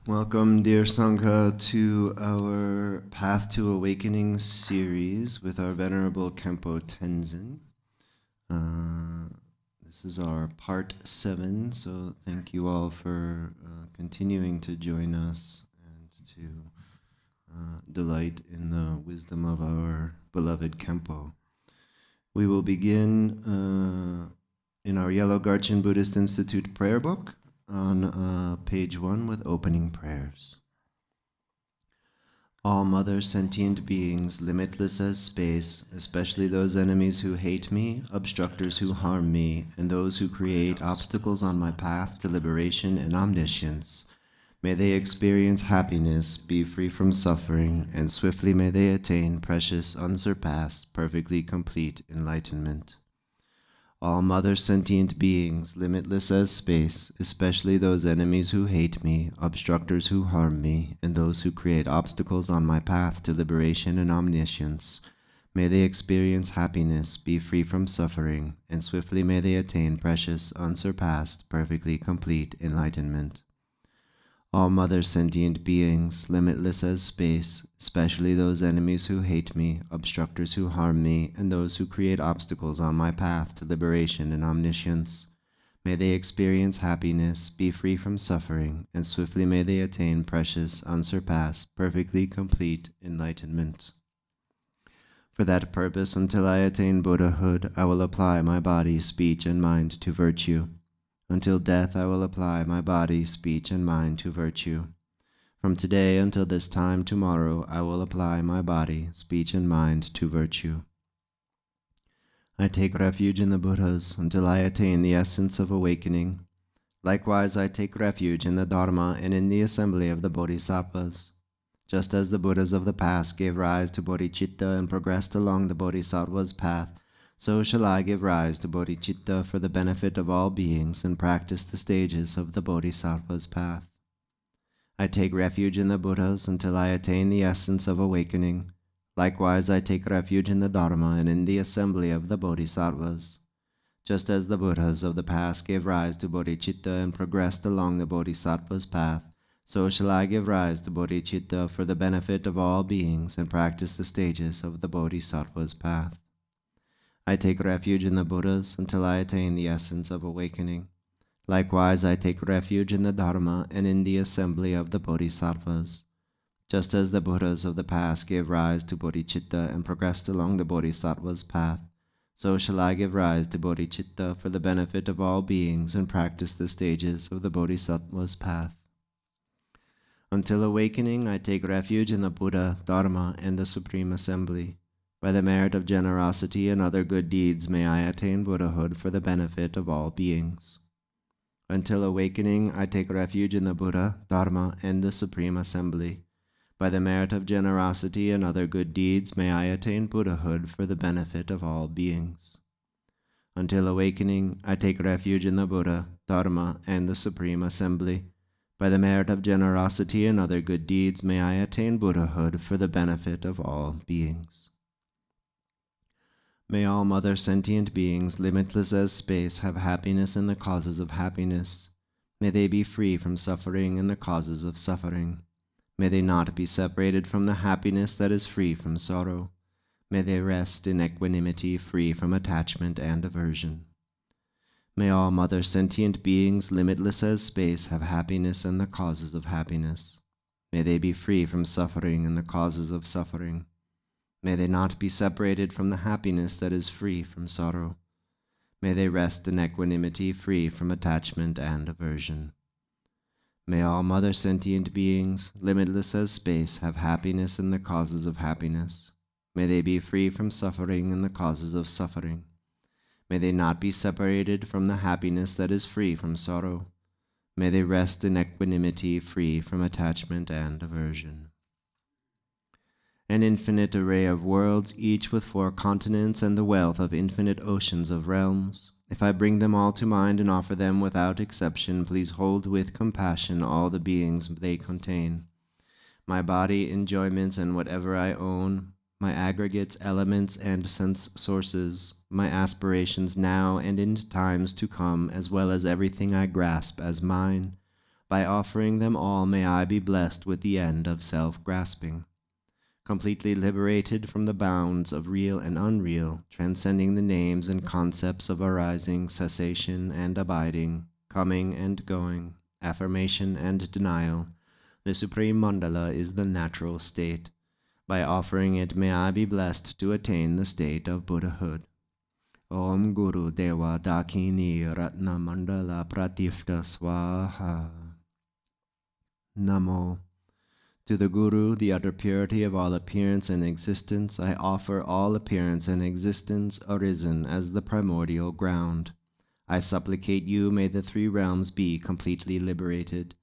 Welcome, dear Sangha, to our Path to Awakening series with our Venerable Khenpo Tenzin. This is our part 7, so thank you all for continuing to join us and to delight in the wisdom of our beloved Khenpo. We will begin in our Yellow Garchen Buddhist Institute prayer book on page 1 with opening prayers. All mother sentient beings, limitless as space, especially those enemies who hate me, obstructors who harm me, and those who create obstacles on my path to liberation and omniscience, may they experience happiness, be free from suffering, and swiftly may they attain precious, unsurpassed, perfectly complete enlightenment. All mother sentient beings, limitless as space, especially those enemies who hate me, obstructors who harm me, and those who create obstacles on my path to liberation and omniscience, may they experience happiness, be free from suffering, and swiftly may they attain precious, unsurpassed, perfectly complete enlightenment. All mother sentient beings, limitless as space, especially those enemies who hate me, obstructors who harm me, and those who create obstacles on my path to liberation and omniscience, may they experience happiness, be free from suffering, and swiftly may they attain precious, unsurpassed, perfectly complete enlightenment. For that purpose, until I attain Buddhahood, I will apply my body, speech, and mind to virtue. Until death I will apply my body, speech, and mind to virtue. From today until this time tomorrow I will apply my body, speech, and mind to virtue. I take refuge in the Buddhas until I attain the essence of awakening. Likewise I take refuge in the Dharma and in the assembly of the Bodhisattvas. Just as the Buddhas of the past gave rise to Bodhicitta and progressed along the Bodhisattva's path, so shall I give rise to bodhicitta for the benefit of all beings and practice the stages of the Bodhisattva's path. I take refuge in the Buddhas until I attain the essence of awakening. Likewise I take refuge in the Dharma and in the assembly of the Bodhisattvas. Just as the Buddhas of the past gave rise to bodhicitta and progressed along the Bodhisattva's path, so shall I give rise to bodhicitta for the benefit of all beings and practice the stages of the Bodhisattva's path. I take refuge in the Buddhas until I attain the essence of awakening. Likewise, I take refuge in the Dharma and in the assembly of the Bodhisattvas. Just as the Buddhas of the past gave rise to bodhicitta and progressed along the Bodhisattva's path, so shall I give rise to bodhicitta for the benefit of all beings and practice the stages of the Bodhisattva's path. Until awakening, I take refuge in the Buddha, Dharma, and the Supreme Assembly. By the merit of generosity and other good deeds may I attain Buddhahood for the benefit of all beings. Until awakening, I take refuge in the Buddha, Dharma, and the Supreme Assembly. By the merit of generosity and other good deeds may I attain Buddhahood for the benefit of all beings. Until awakening, I take refuge in the Buddha, Dharma, and the Supreme Assembly. By the merit of generosity and other good deeds may I attain Buddhahood for the benefit of all beings. May all mother sentient beings, limitless as space, have happiness in the causes of happiness. May they be free from suffering and the causes of suffering. May they not be separated from the happiness that is free from sorrow. May they rest in equanimity, free from attachment and aversion. May all mother sentient beings, limitless as space, have happiness in the causes of happiness. May they be free from suffering and the causes of suffering. May they not be separated from the happiness that is free from sorrow. May they rest in equanimity, free from attachment and aversion. May all mother sentient beings, limitless as space, have happiness in the causes of happiness. May they be free from suffering and the causes of suffering. May they not be separated from the happiness that is free from sorrow. May they rest in equanimity, free from attachment and aversion. An infinite array of worlds, each with 4 continents and the wealth of infinite oceans of realms. If I bring them all to mind and offer them without exception, please hold with compassion all the beings they contain. My body, enjoyments, and whatever I own, my aggregates, elements, and sense sources, my aspirations now and in times to come, as well as everything I grasp as mine, By offering them all, may I be blessed with the end of self-grasping. Completely liberated from the bounds of real and unreal, transcending the names and concepts of arising, cessation, and abiding, coming and going, affirmation and denial, the Supreme Mandala is the natural state. By offering it, may I be blessed to attain the state of Buddhahood. Om Guru Deva Dakini Ratna Mandala Pratifta Swaha. Namo. To the Guru, the utter purity of all appearance and existence, I offer all appearance and existence arisen as the primordial ground. I supplicate you, may the three realms be completely liberated.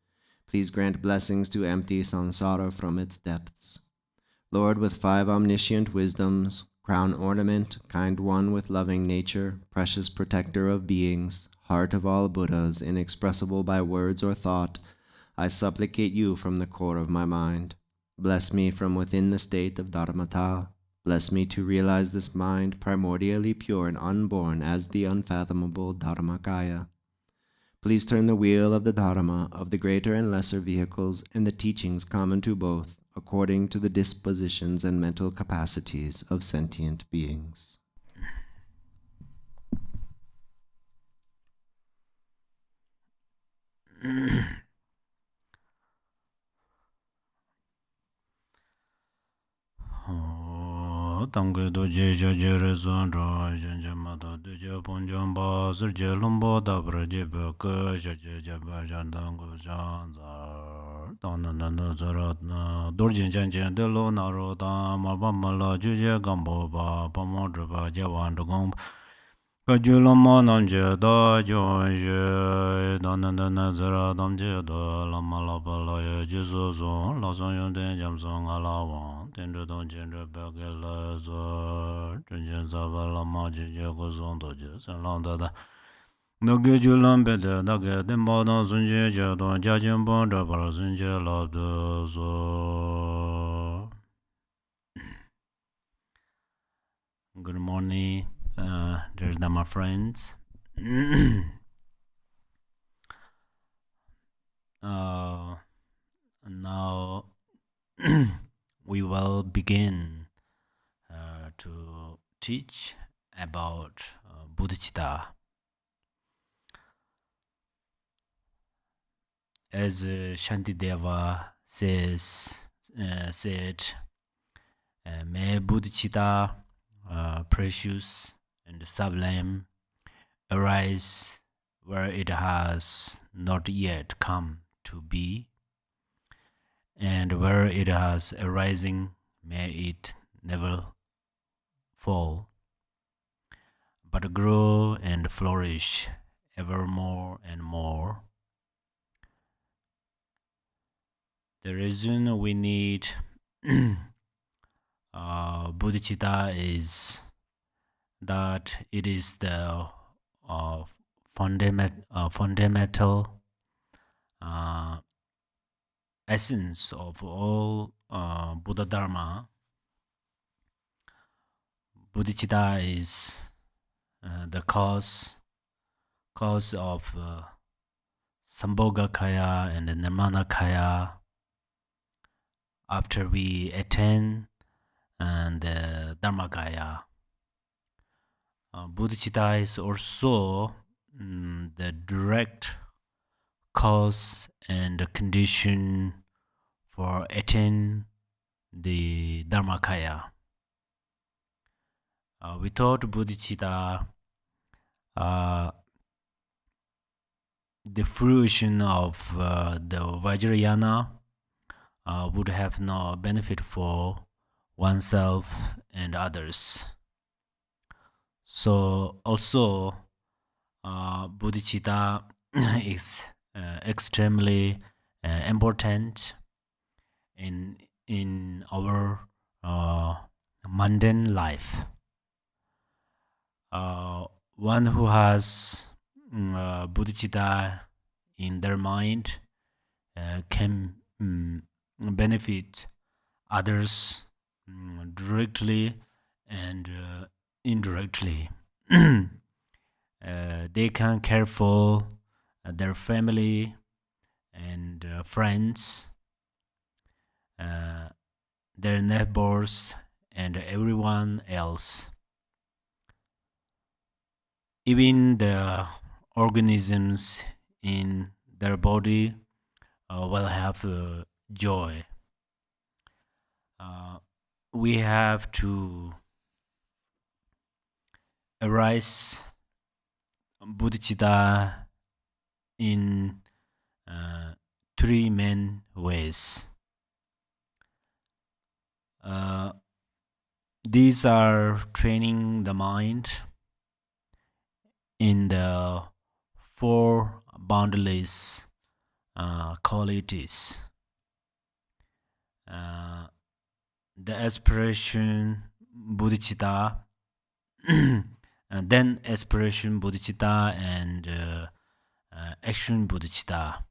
Please grant blessings to empty samsara from its depths. Lord, with 5 omniscient wisdoms, crown ornament, kind one with loving nature, precious protector of beings, heart of all Buddhas, inexpressible by words or thought, I supplicate you from the core of my mind. Bless me from within the state of Dharmata. Bless me to realize this mind primordially pure and unborn as the unfathomable Dharmakaya. Please turn the wheel of the Dharma, of the greater and lesser vehicles, and the teachings common to both, according to the dispositions and mental capacities of sentient beings. Tangue do jeja jere zonro jenja mata deja ponjamba surje lombo dabra jebe ke jeje jeba jandango janza tanana zarat na dorjin janjen de lo naro ta marba mala juje gambo ba pamodra ba jawan dogom Kajulama namje da jonje danana zara damje da lama lapa la jizo zon la zon yon den jam zon ala wan tendre don jendre bagel la zo jenjen zava lama jije go zon do je san lan da da Nage julam bede nage demba don zunje je don jajen bon da bar zunje la de zo Good morning. There's my friends. Now we will begin to teach about Bodhicitta. As Shantideva said, may Bodhicitta, precious and sublime, arise where it has not yet come to be, and where it has arising, may it never fall, but grow and flourish ever more and more. The reason we need Bodhicitta is that it is the fundamental essence of all Buddha Dharma. Bodhicitta is the cause of Sambhogakaya and Nirmanakaya after we attain and Dharmakaya. Bodhicitta is also the direct cause and condition for attaining the Dharmakaya. Without Bodhicitta, the fruition of the Vajrayana would have no benefit for oneself and others. So also Bodhicitta is extremely important in our mundane life. One who has Bodhicitta in their mind can benefit others directly and indirectly. They can care for their family and friends, their neighbors, and everyone else. Even the organisms in their body will have joy. Uh, we have to arise bodhicitta in uh, three main ways. Uh, these are training the mind in the four boundless qualities. Uh, the aspiration bodhicitta, and then aspiration bodhicitta, and action bodhicitta.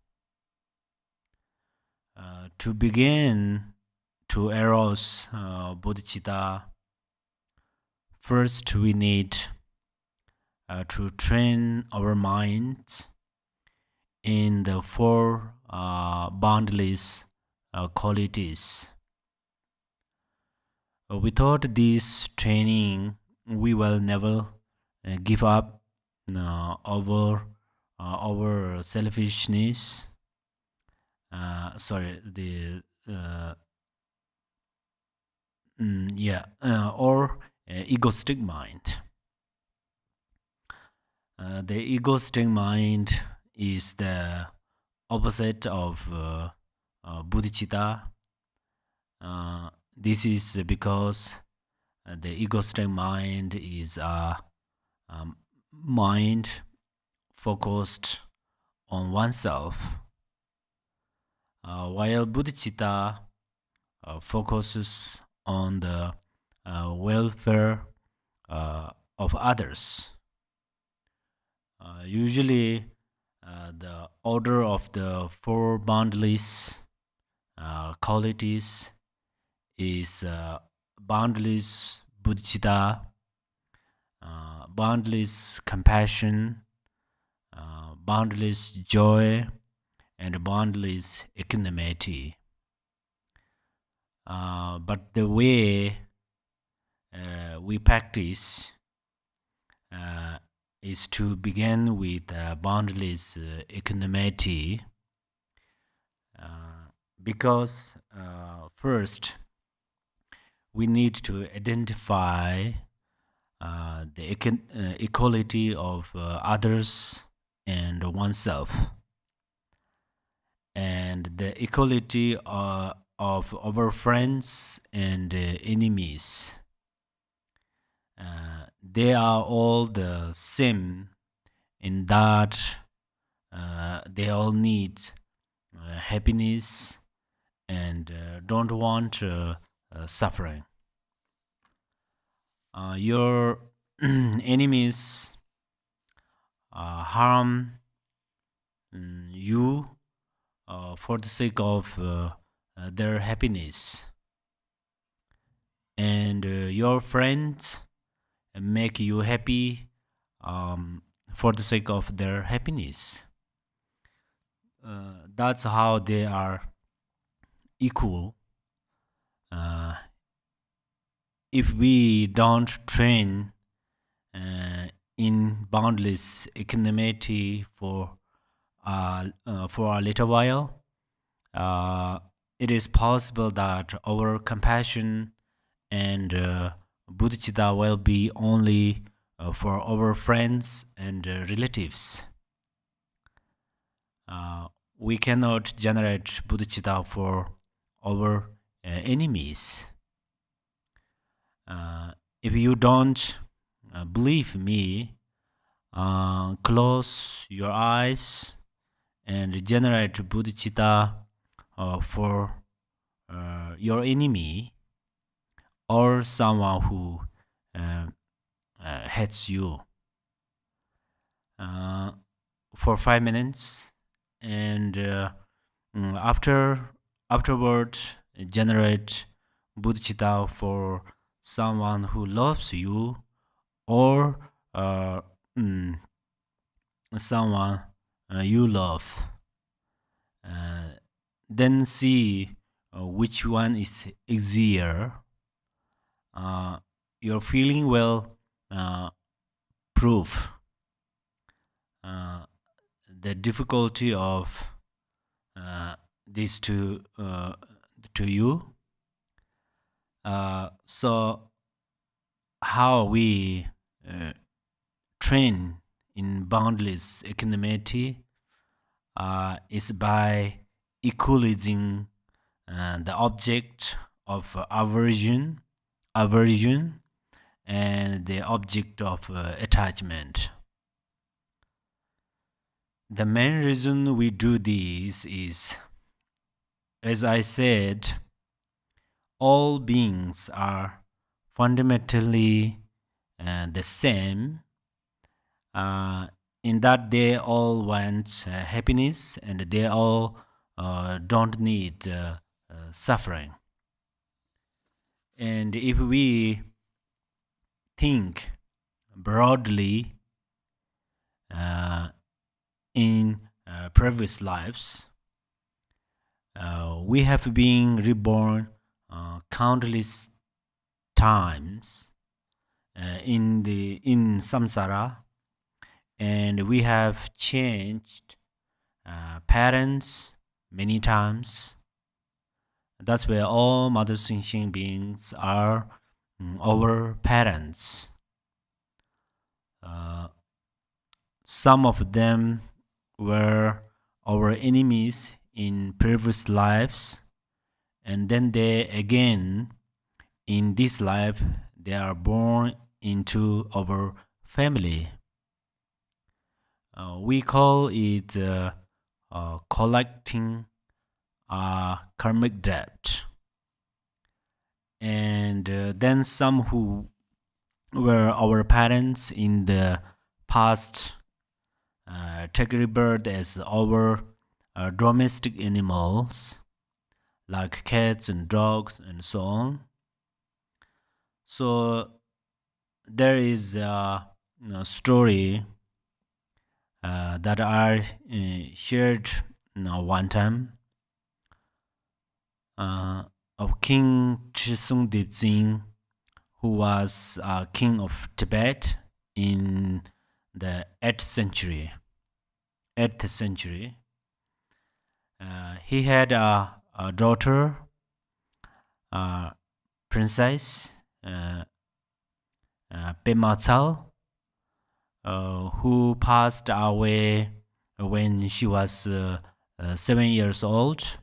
To begin to arouse bodhicitta, first we need to train our minds in the four boundless qualities. Without this training, we will never give up our selfishness. Sorry, the or egoistic mind. The egoistic mind is the opposite of bodhicitta. This is because the egoistic mind is a mind focused on oneself, while bodhicitta focuses on the welfare of others. Usually, the order of the four boundless qualities is boundless bodhicitta, boundless compassion, boundless joy, and boundless equanimity. But the way we practice is to begin with boundless equanimity, because first we need to identify the equality of others and oneself, and the equality of our friends and enemies. They are all the same in that they all need happiness and don't want suffering. Your enemies harm you for the sake of their happiness, and your friends make you happy for the sake of their happiness. That's how they are equal. Uh, if we don't train in boundless equanimity for a little while, it is possible that our compassion and bodhicitta will be only for our friends and relatives. We cannot generate bodhicitta for our enemies. If you don't believe me, close your eyes and generate bodhicitta for your enemy or someone who hates you for 5 minutes, and afterward generate bodhicitta for someone who loves you or mm, someone you love. then see which one is easier. Your feeling will prove the difficulty of these two to you. So how we train in boundless equanimity is by equalizing the object of aversion and the object of attachment. The main reason we do this is, as I said, all beings are fundamentally the same in that they all want happiness and they all don't need suffering. And if we think broadly in previous lives, we have been reborn countless times in samsara, and we have changed parents many times. That's where all mother sentient beings are our parents. Some of them were our enemies in previous lives, and then they again in this life they are born into our family. We call it collecting karmic debt. And then some who were our parents in the past take rebirth as our domestic animals like cats and dogs and so on. So there is a story that I shared one time of King Chisung Dipzin, who was king of Tibet in the 8th century. He had a daughter, princess Pema Tsal, who passed away when she was 7 years old.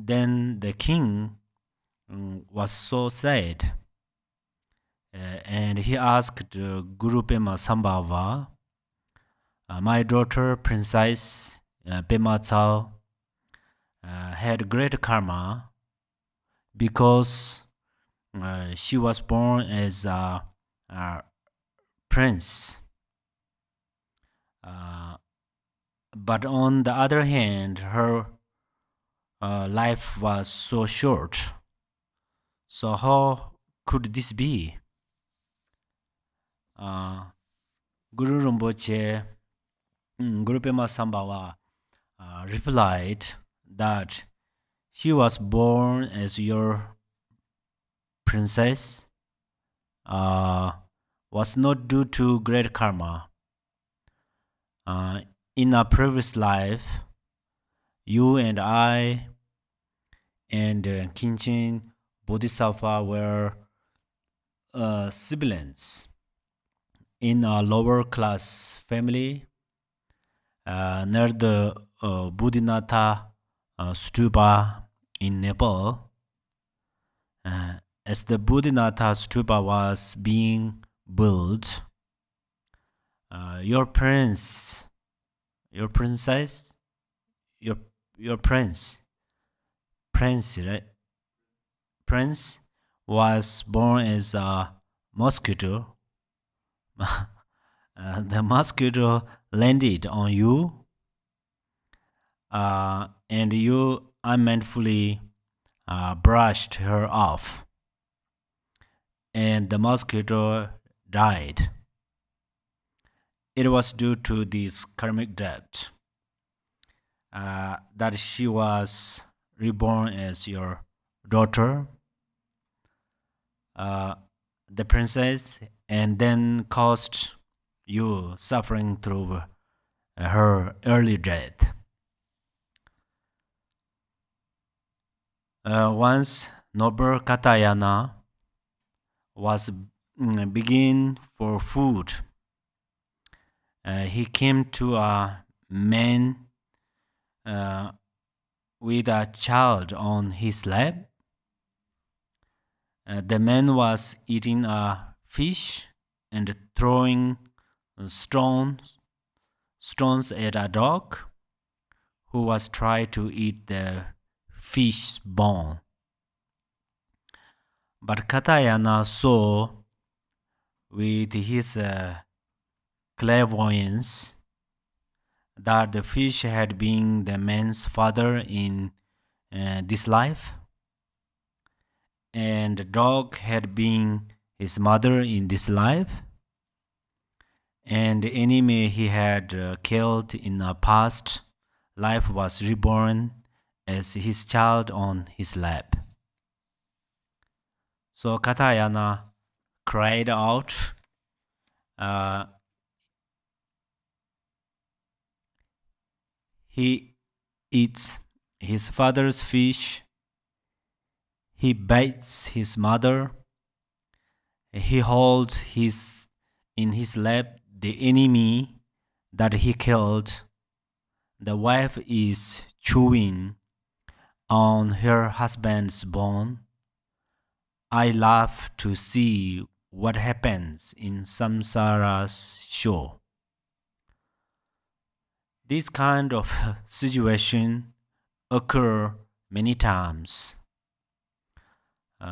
Then the king was so sad, and he asked Guru Pema Sambhava, my daughter Princess Pema Tsal had great karma because she was born as a prince. But on the other hand, her life was so short. So how could this be? Guru Rinpoche, Guru Pema Sambhava replied that she was born as your princess was not due to great karma. In a previous life, you and I and Kinchin Bodhisattva were siblings in a lower class family near the Bodhinath stupa in Nepal. As the Bodhinath stupa was being built, your prince, your princess, your prince, right? Prince was born as a mosquito. The mosquito landed on you, and you unmindfully brushed her off, and the mosquito died. It was due to this karmic debt. that she was reborn as your daughter, the princess, and then caused you suffering through her early death. Once noble Katayana was begging for food, he came to a man with a child on his lap. The man was eating a fish and throwing stones at a dog who was trying to eat the fish bone. But Katayana saw with his clairvoyance that the fish had been the man's father in this life, and the dog had been his mother in this life, and the enemy he had killed in a past life was reborn as his child on his lap. So Katayana cried out, he eats his father's fish, he bites his mother, he holds in his lap the enemy that he killed. The wife is chewing on her husband's bone. I love to see what happens in samsara's show. This kind of situation occur many times.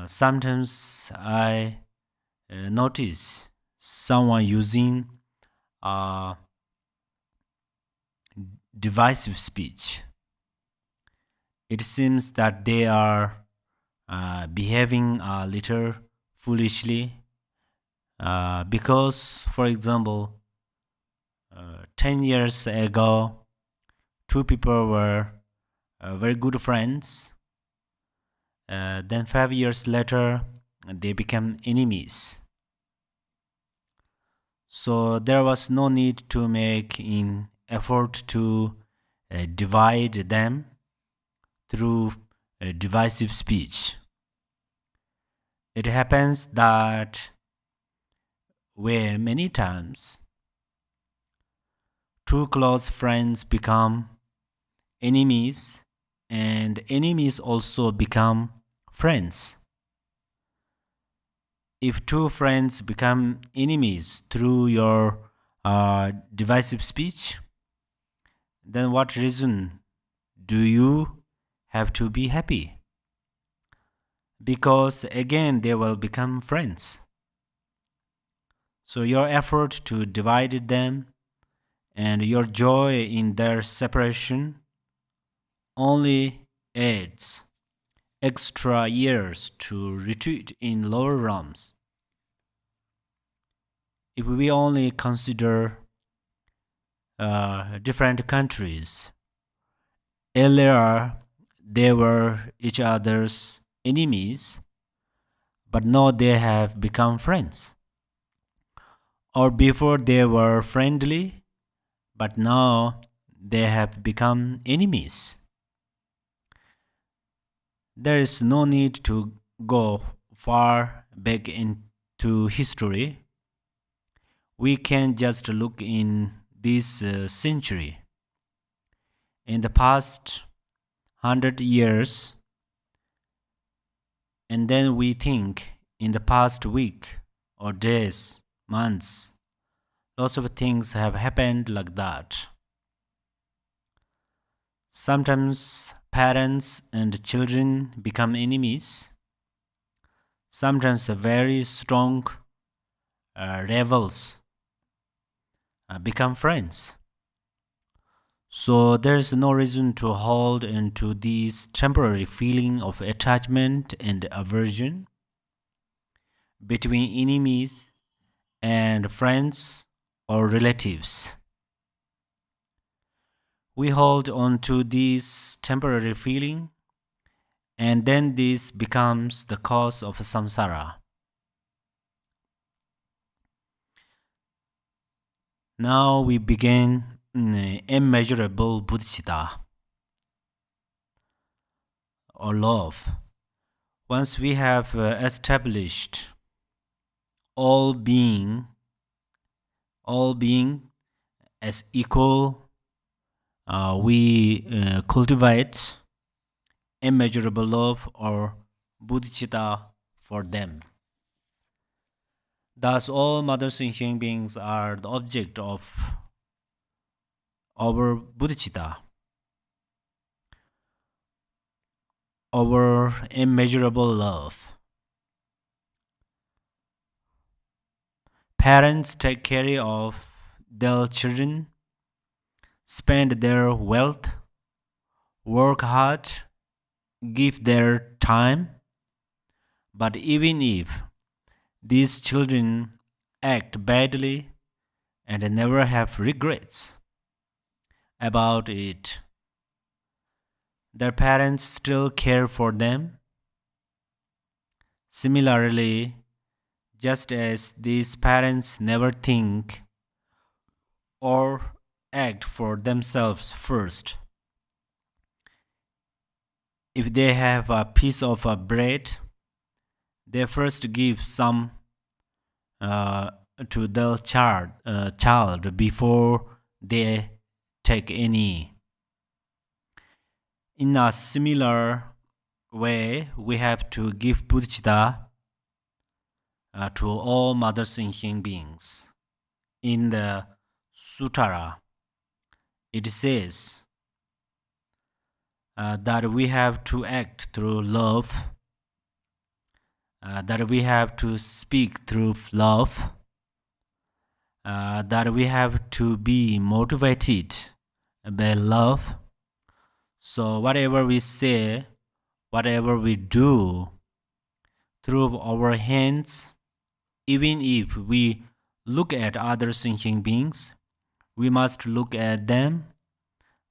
Sometimes I notice someone using divisive speech. It seems that they are behaving a little foolishly because, for example, 10 years ago, two people were very good friends. Then 5 years later, they became enemies. So there was no need to make an effort to divide them through divisive speech. It happens that way many times. Two close friends become enemies, and enemies also become friends. If two friends become enemies through your divisive speech, then what reason do you have to be happy? Because again, they will become friends. So your effort to divide them and your joy in their separation only adds extra years to retreat in lower realms. If we only consider different countries, earlier they were each other's enemies, but now they have become friends. Or before they were friendly, but now they have become enemies. There is no need to go far back into history. We can just look in this century. In the past 100 years, and then we think in the past week or days, months, lots of things have happened like that. Sometimes parents and children become enemies. Sometimes very strong rebels become friends. So there is no reason to hold into this temporary feeling of attachment and aversion between enemies and friends or relatives. We hold on to this temporary feeling, and then this becomes the cause of samsara. Now we begin immeasurable bodhicitta, or love. Once we have established all being as equal, we cultivate immeasurable love or bodhicitta for them. Thus, all mother sentient beings are the object of our bodhicitta, our immeasurable love. Parents take care of their children, spend their wealth, work hard, give their time. But even if these children act badly and never have regrets about it, their parents still care for them. Similarly, just as these parents never think or act for themselves first, if they have a piece of bread, they first give some to their child before they take any. In a similar way, we have to give bodhicitta to all mother sentient beings. In the Sutara, it says that we have to act through love, that we have to speak through love, that we have to be motivated by love. So whatever we say, whatever we do through our hands, even if we look at other sentient beings, we must look at them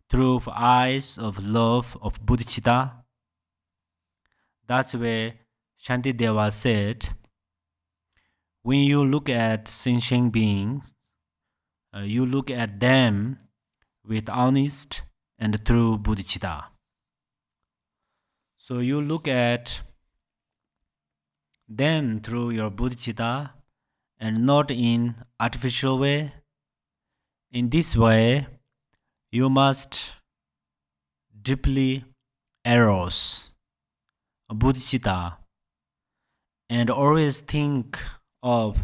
through eyes of love, of bodhicitta. That's where Shantideva said, when you look at sentient beings, you look at them with honest and true bodhicitta. So you look at them through your bodhicitta and not in artificial way. In this way, you must deeply arouse bodhicitta and always think of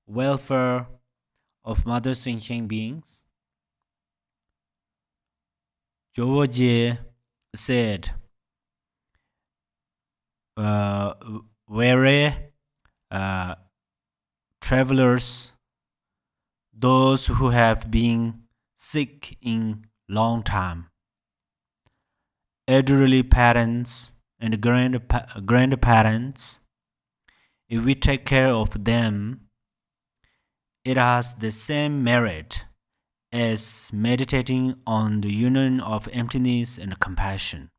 welfare of mother sentient beings. Joje said, where travelers, those who have been sick in long time, elderly parents and grandparents, if we take care of them, it has the same merit as meditating on the union of emptiness and compassion.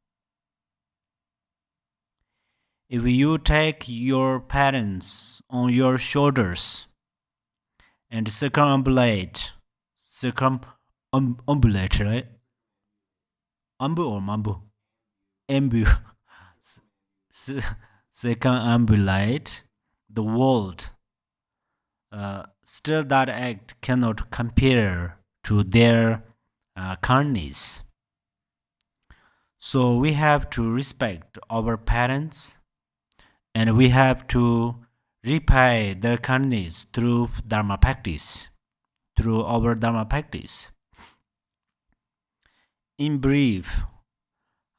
If you take your parents on your shoulders and circumambulate, right? Ambu or mambu? Circumambulate the world. Still that act cannot compare to their kindness. So we have to respect our parents, and we have to repay their kindness through Dharma practice, through our Dharma practice. In brief,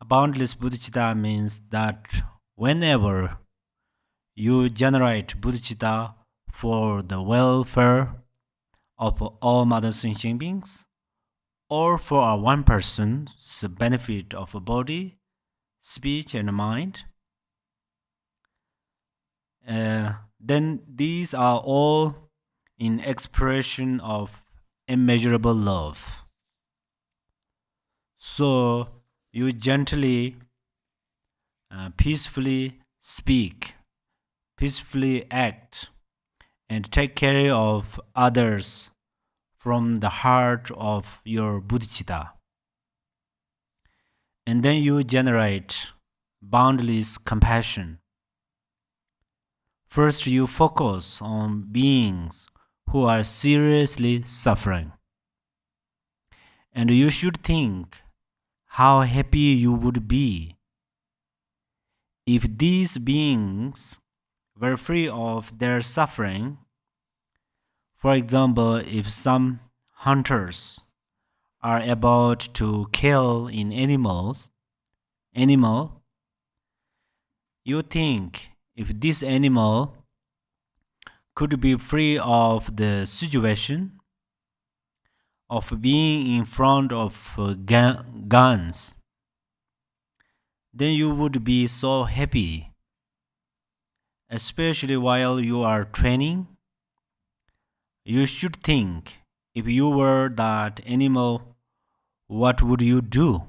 boundless bodhicitta means that whenever you generate bodhicitta for the welfare of all mother sentient beings, or for one person's benefit of a body, speech, and mind, then these are all in expression of immeasurable love. So you gently, peacefully speak, peacefully act, and take care of others from the heart of your bodhicitta. And then you generate boundless compassion. First, you focus on beings who are seriously suffering. And you should think how happy you would be if these beings were free of their suffering. For example, if some hunters are about to kill an animal, you think if this animal could be free of the situation of being in front of guns, then you would be so happy. Especially while you are training, you should think if you were that animal, what would you do?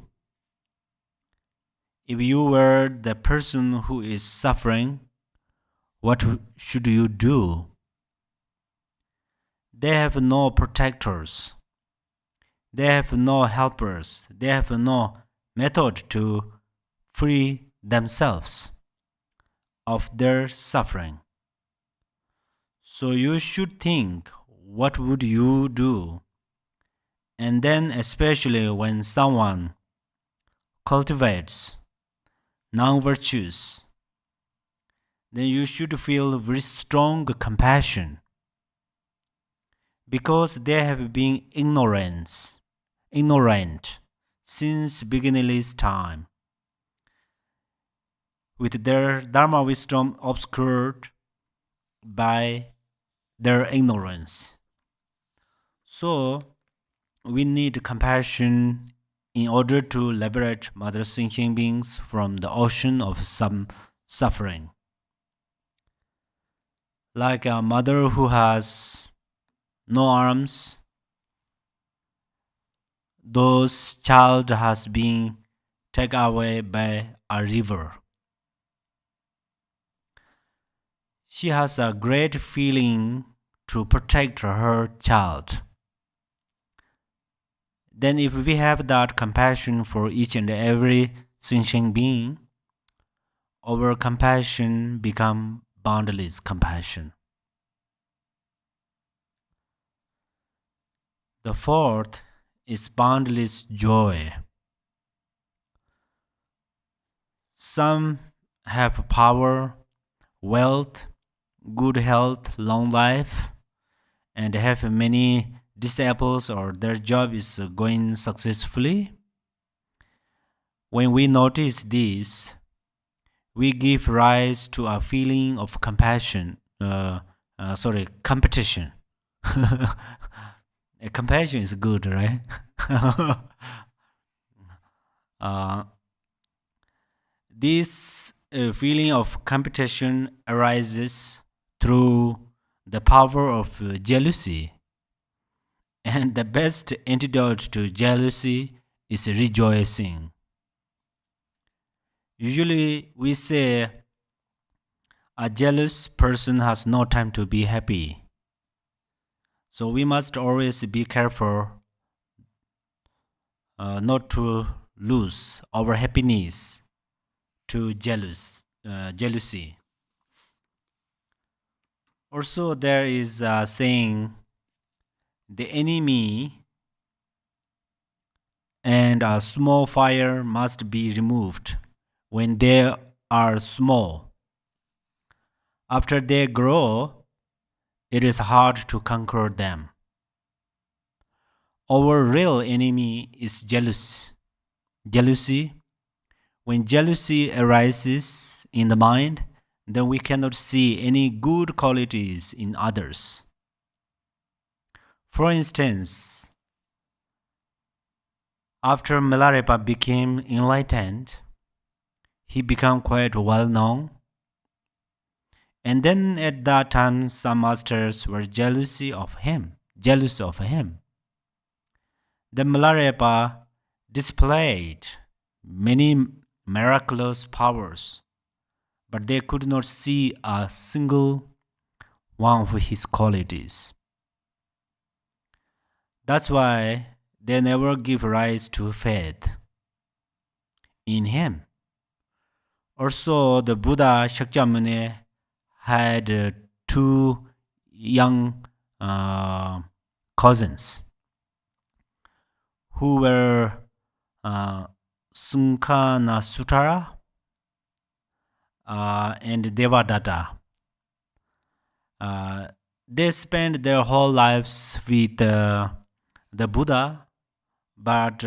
If you were the person who is suffering, what should you do? They have no protectors. They have no helpers. They have no method to free themselves of their suffering. So you should think, what would you do? And then especially when someone cultivates non-virtues, then you should feel very strong compassion because they have been ignorant since beginningless time, with their dharma wisdom obscured by their ignorance. So we need compassion in order to liberate mother thinking beings from the ocean of some suffering. Like a mother who has no arms, those child has been taken away by a river. She has a great feeling to protect her child. Then if we have that compassion for each and every sentient being, our compassion become boundless compassion. The fourth is boundless joy. Some have power, wealth, good health, long life, and have many disciples, or their job is going successfully. When we notice this, we give rise to a feeling of competition. Compassion is good, right? This feeling of competition arises through the power of jealousy. And the best antidote to jealousy is rejoicing. Usually we say a jealous person has no time to be happy. So we must always be careful not to lose our happiness to jealousy. Also, there is a saying, the enemy and a small fire must be removed when they are small. After they grow, it is hard to conquer them. Our real enemy is jealousy. When jealousy arises in the mind, then we cannot see any good qualities in others. For instance, after Milarepa became enlightened, he became quite well known. And then at that time, some masters were jealous of him. Then Milarepa displayed many miraculous powers, but they could not see a single one of his qualities. That's why they never give rise to faith in him. Also, the Buddha Shakyamuni had two young cousins who were Sunkanasutara and Devadatta. They spent their whole lives with the Buddha, but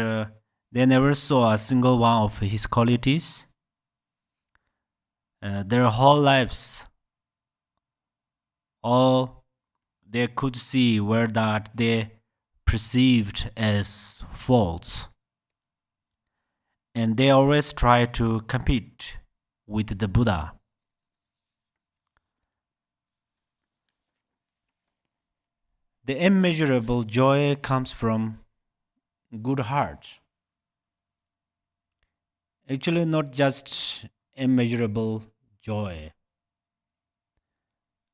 they never saw a single one of his qualities. Their whole lives, all they could see were that they perceived as faults. And they always try to compete with the Buddha. The immeasurable joy comes from good heart. Actually, not just immeasurable joy,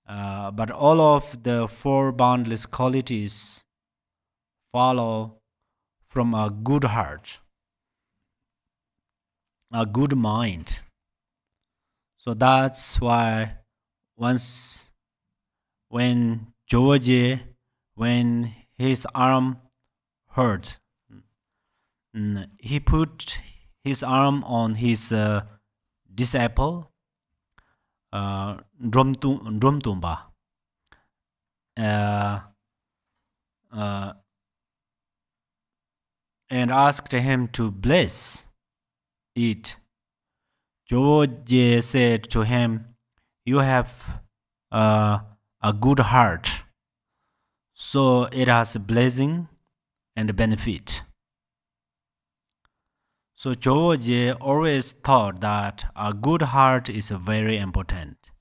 but all of the four boundless qualities follow from a good heart, a good mind. So that's why once when George, when his arm hurt, he put his arm on his disciple, Dromtumba, and asked him to bless it. George said to him, "You have a good heart, so it has blessing and benefit." So George always thought that a good heart is very important,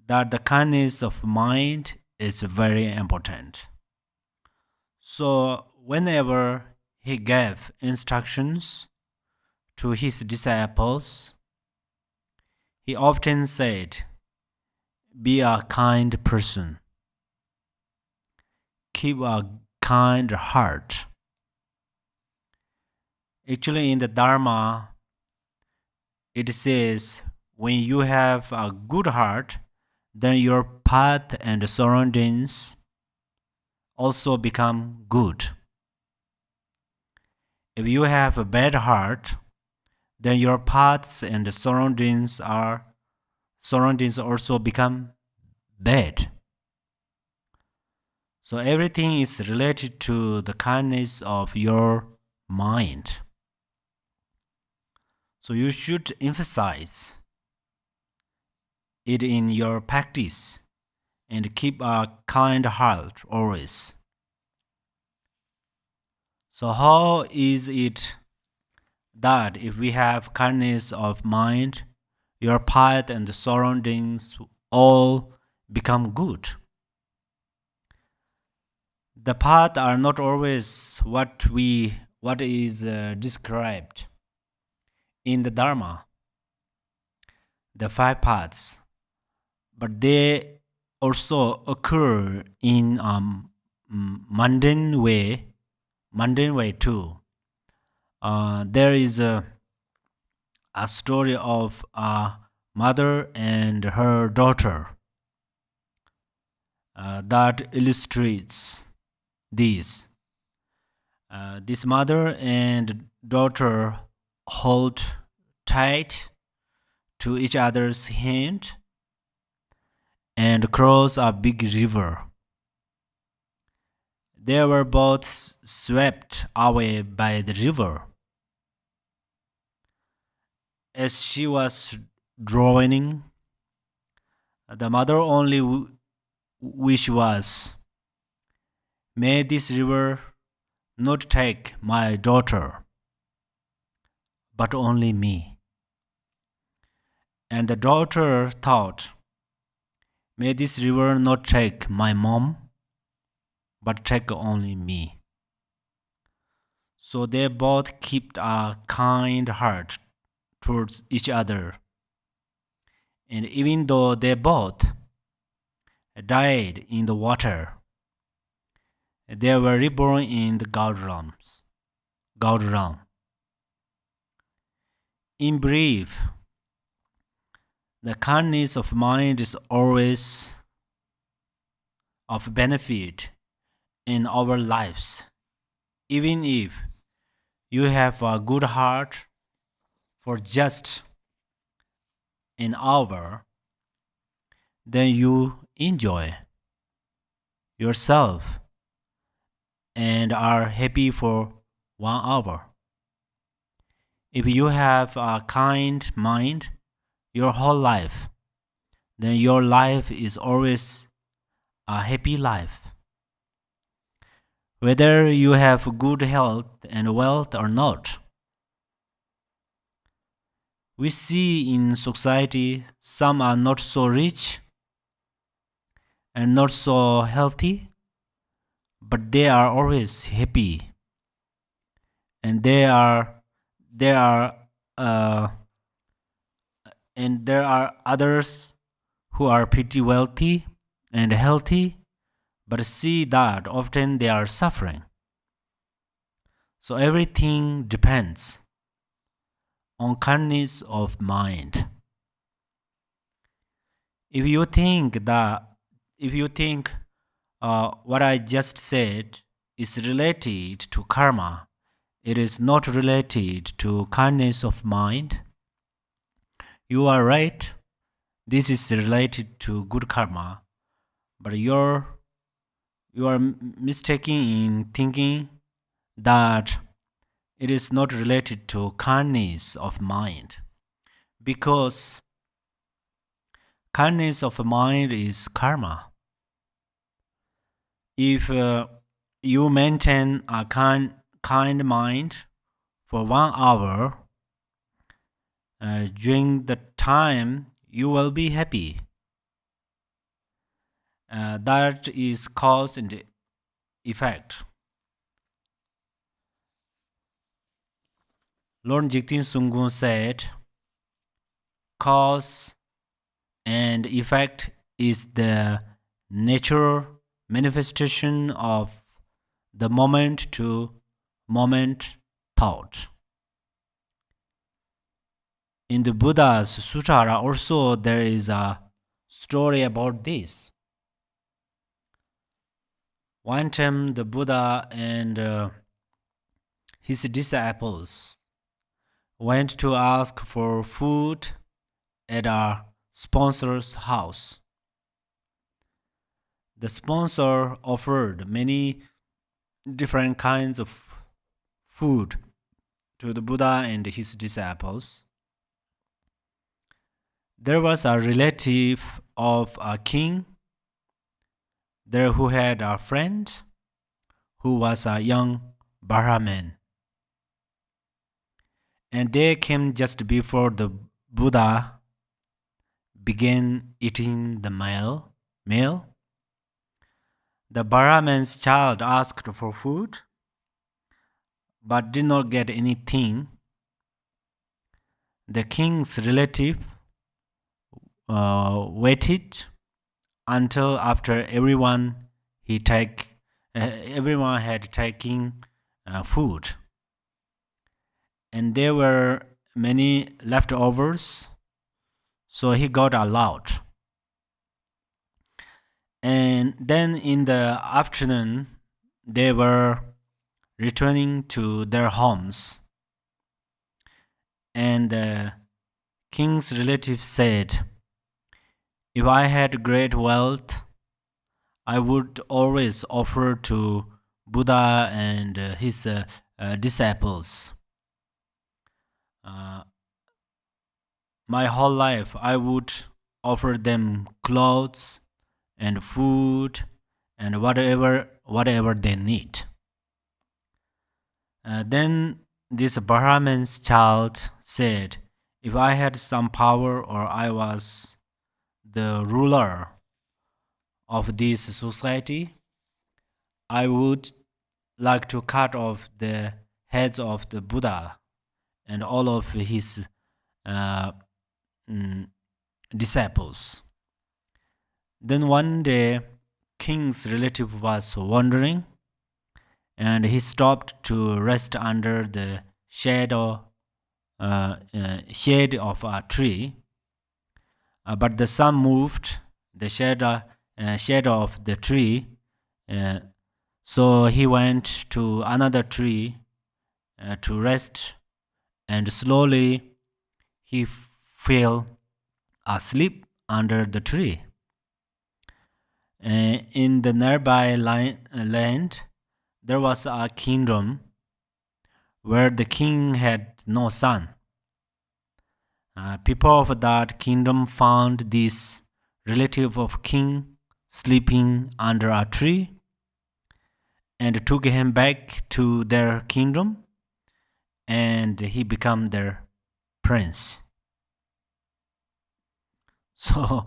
that the kindness of mind is very important. So whenever he gave instructions to his disciples, he often said, "Be a kind person. Keep a kind heart." Actually, in the Dharma, it says, when you have a good heart, then your path and surroundings also become good. If you have a bad heart, then your paths and surroundings also become bad. So everything is related to the kindness of your mind. So you should emphasize it in your practice and keep a kind heart always. So how is it that if we have kindness of mind, your path and the surroundings all become good? The paths are not always what is described in the Dharma, the five paths, but they also occur in mundane way too. There is a story of a mother and her daughter that illustrates this. This mother and daughter hold tight to each other's hand and cross a big river. They were both swept away by the river. As she was drowning, the mother only wish was, "May this river not take my daughter, but only me." And the daughter thought, "May this river not take my mom, but take only me." So they both kept a kind heart towards each other. And even though they both died in the water, they were reborn in the God realm. In brief, the kindness of mind is always of benefit in our lives. Even if you have a good heart for just an hour, then you enjoy yourself and are happy for 1 hour. If you have a kind mind your whole life, then your life is always a happy life. Whether you have good health and wealth or not. We see in society some are not so rich and not so healthy, but they are always happy. And there are others who are pretty wealthy and healthy, but see that often they are suffering. So everything depends on kindness of mind. If you think what I just said is related to karma, it is not related to kindness of mind. You are right. This is related to good karma, but you are mistaken in thinking that it is not related to kindness of mind, because kindness of mind is karma. If you maintain a kind mind for 1 hour, during the time you will be happy. That is cause and effect. Lord Jigten Sunggun said, cause and effect is the natural manifestation of the moment to moment thought. In the Buddha's Sutara also there is a story about this. One time the Buddha and his disciples went to ask for food at a sponsor's house. The sponsor offered many different kinds of food to the Buddha and his disciples. There was a relative of a king there who had a friend who was a young Brahmin. And they came just before the Buddha began eating the meal. The Brahmin's child asked for food, but did not get anything. The king's relative waited until after everyone had taken food, and there were many leftovers, so he got allowed. And then in the afternoon, they were returning to their homes, and the king's relative said, "If I had great wealth, I would always offer to Buddha and his disciples. My whole life I would offer them clothes and food and whatever they need." Then this Brahmin's child said, "If I had some power or I was the ruler of this society, I would like to cut off the heads of the Buddha and all of his disciples. Then one day, king's relative was wandering, and he stopped to rest under the shade of a tree. But the sun moved the shade of the tree, so he went to another tree to rest, and slowly he fell asleep under the tree. In the nearby land, there was a kingdom where the king had no son. People of that kingdom found this relative of king sleeping under a tree and took him back to their kingdom, and he became their prince. So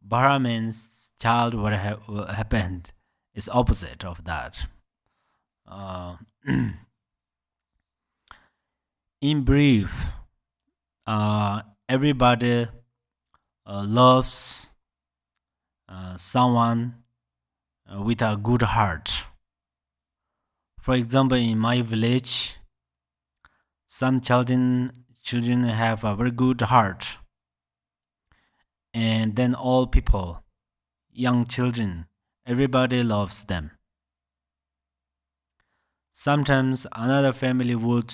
Brahman's child, what happened is opposite of that. In brief, everybody loves someone with a good heart. For example, in my village, some children have a very good heart, and then all people, young children, everybody loves them. Sometimes another family would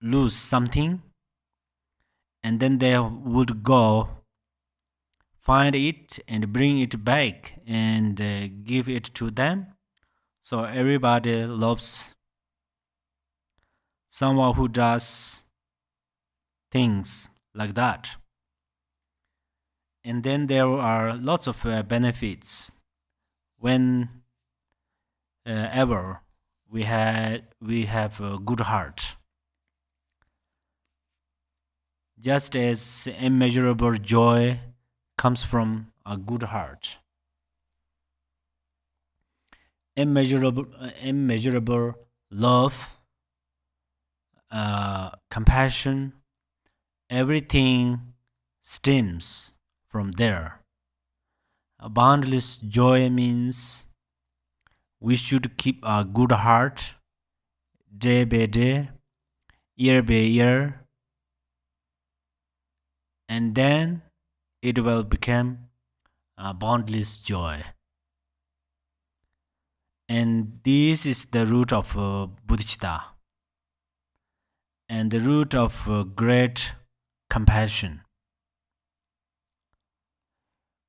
lose something, and then they would go find it and bring it back and give it to them. So everybody loves someone who does things like that. And then there are lots of benefits when ever we have a good heart. Just as immeasurable joy comes from a good heart, immeasurable love, compassion, everything stems from there. A boundless joy means we should keep a good heart day by day, year by year, and then it will become a boundless joy. And this is the root of bodhicitta and the root of great compassion.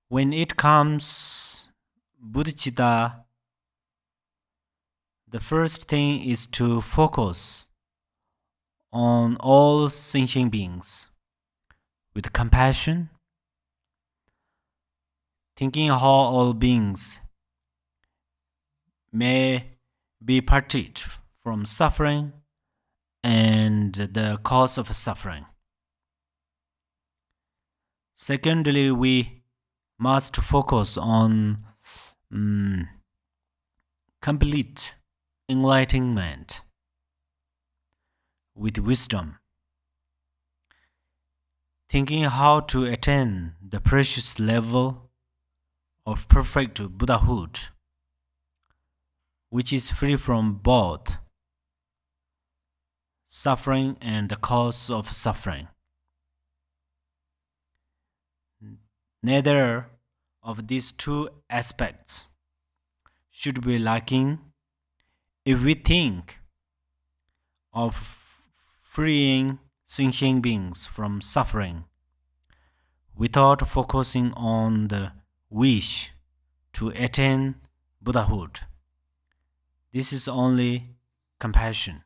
When it comes bodhicitta, the first thing is to focus on all sentient beings with compassion, thinking how all beings may be parted from suffering and the cause of suffering. Secondly, we must focus on complete enlightenment with wisdom, thinking how to attain the precious level of perfect Buddhahood, which is free from both suffering and the cause of suffering. Neither of these two aspects should be lacking if we think of freeing sentient beings from suffering without focusing on the wish to attain Buddhahood. This is only compassion.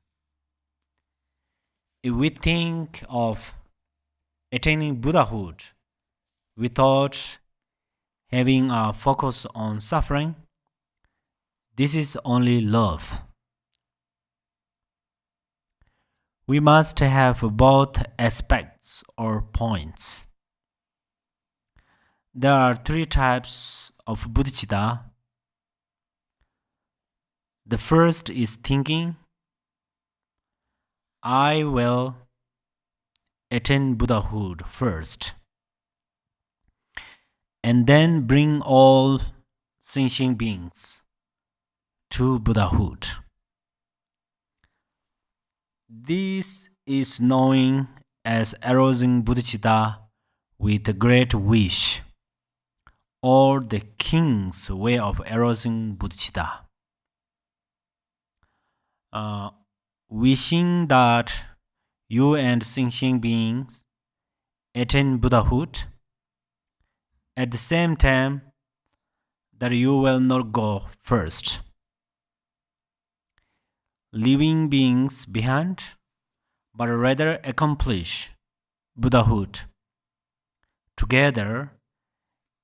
If we think of attaining Buddhahood without having a focus on suffering, this is only love. We must have both aspects or points. There are three types of bodhicitta. The first is thinking, I will attain Buddhahood first, and then bring all sentient beings to Buddhahood. This is known as arousing bodhicitta with a great wish, or the king's way of arousing bodhicitta. Wishing that you and sentient beings attain Buddhahood at the same time that you will not go first, leaving beings behind, but rather accomplish Buddhahood together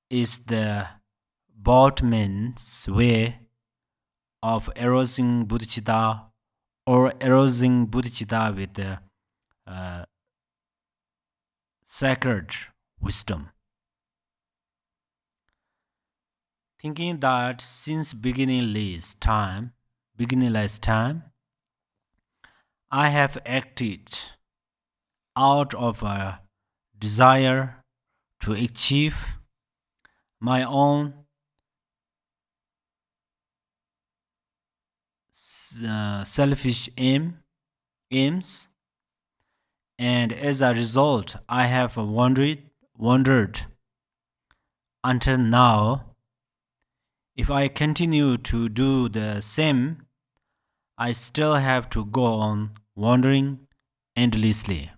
is the boatman's way of arousing bodhicitta, or arousing bodhicitta with the sacred wisdom. Thinking that since beginningless time, I have acted out of a desire to achieve my own selfish aims, and as a result, I have wandered until now. If I continue to do the same, I still have to go on wandering endlessly.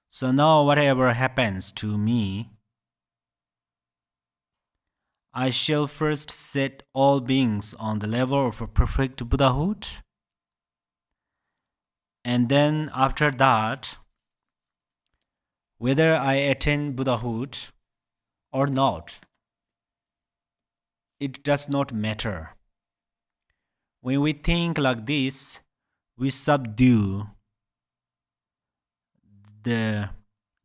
So now, whatever happens to me, I shall first set all beings on the level of a perfect Buddhahood, and then after that, whether I attain Buddhahood or not, it does not matter. When we think like this, we subdue the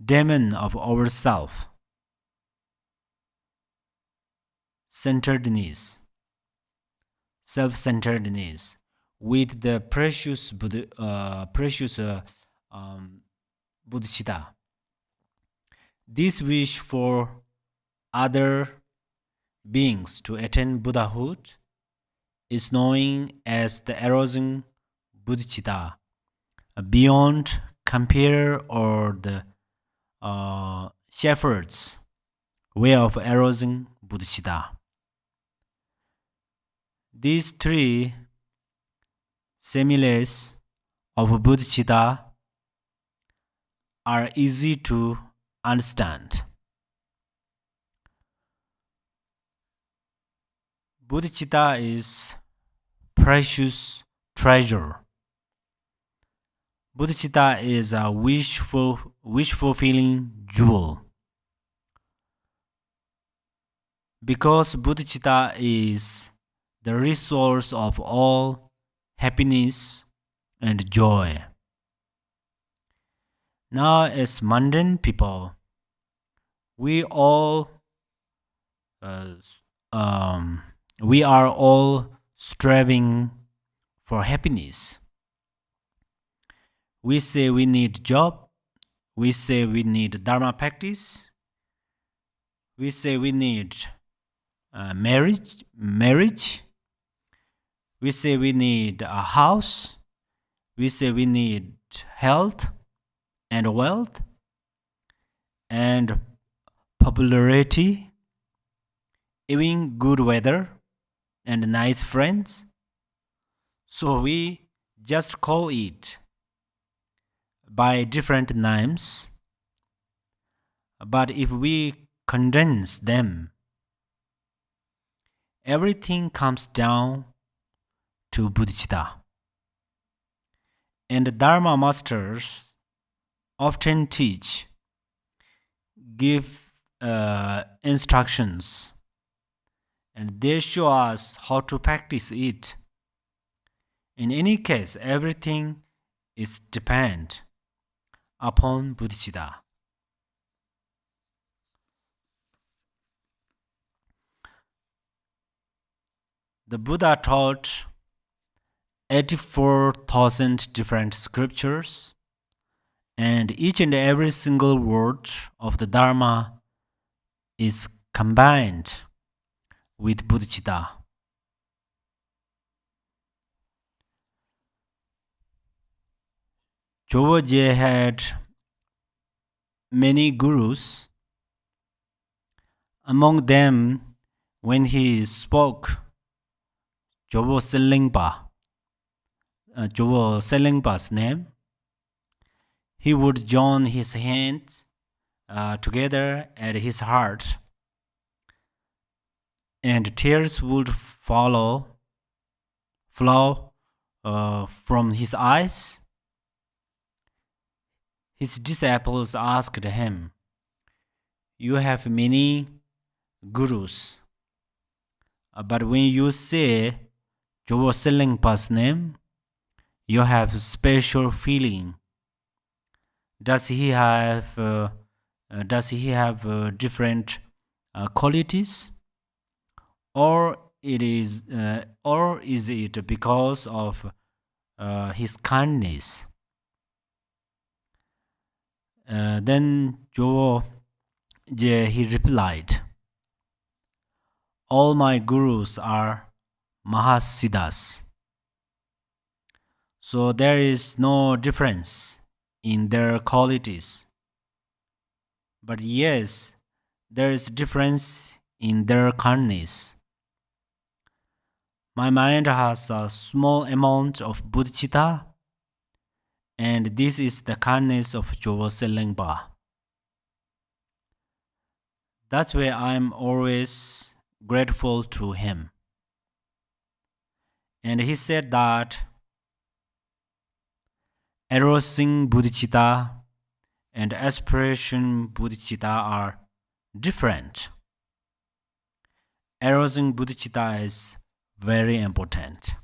demon of our self-centeredness with the precious bodhicitta. This wish for other beings to attain Buddhahood is known as the arousing bodhicitta, beyond compare, or the shepherd's way of arousing bodhicitta. These three similes of bodhicitta are easy to understand. Bodhicitta is precious treasure. Bodhicitta is a wish fulfilling jewel. Because bodhicitta is the resource of all happiness and joy. Now, as mundane people, we are all striving for happiness. We say we need job. We say we need dharma practice. We say we need marriage. We say we need a house. We say we need health and wealth and popularity, even good weather and nice friends. So we just call it by different names. But if we condense them, everything comes down to bodhicitta. And the Dharma masters often give instructions, and they show us how to practice it. In any case, everything is dependent upon bodhicitta. The Buddha taught 84,000 different scriptures, and each and every single word of the Dharma is combined with bodhicitta. Choboje had many gurus. Among them, when he spoke Chobo Selingpa's name, he would join his hands together at his heart, and tears would flow from his eyes. His disciples asked him, "You have many gurus, but when you say Chobo Selingpa's name, you have special feeling. Does he have different qualities, or is it because of his kindness?" Then Chobo he replied, "All my gurus are Mahasiddhas, so there is no difference in their qualities. But yes, there is difference in their kindness. My mind has a small amount of bodhicitta, and this is the kindness of Chobo Selingpa. That's why I'm always grateful to him." And he said that arousing bodhicitta and aspiration bodhicitta are different. Arousing bodhicitta is very important.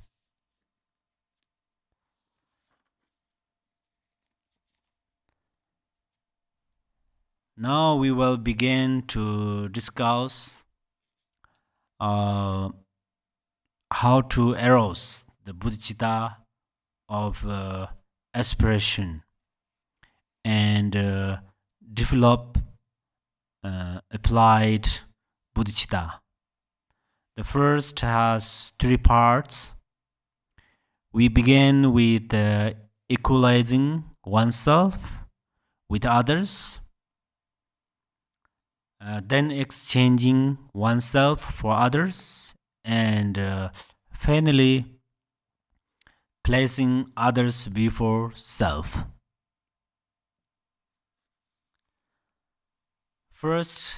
Now we will begin to discuss how to arouse the bodhicitta of aspiration and develop applied bodhicitta. The first has 3 parts. We begin with equalizing oneself with others, then exchanging oneself for others, and finally placing others before self. First,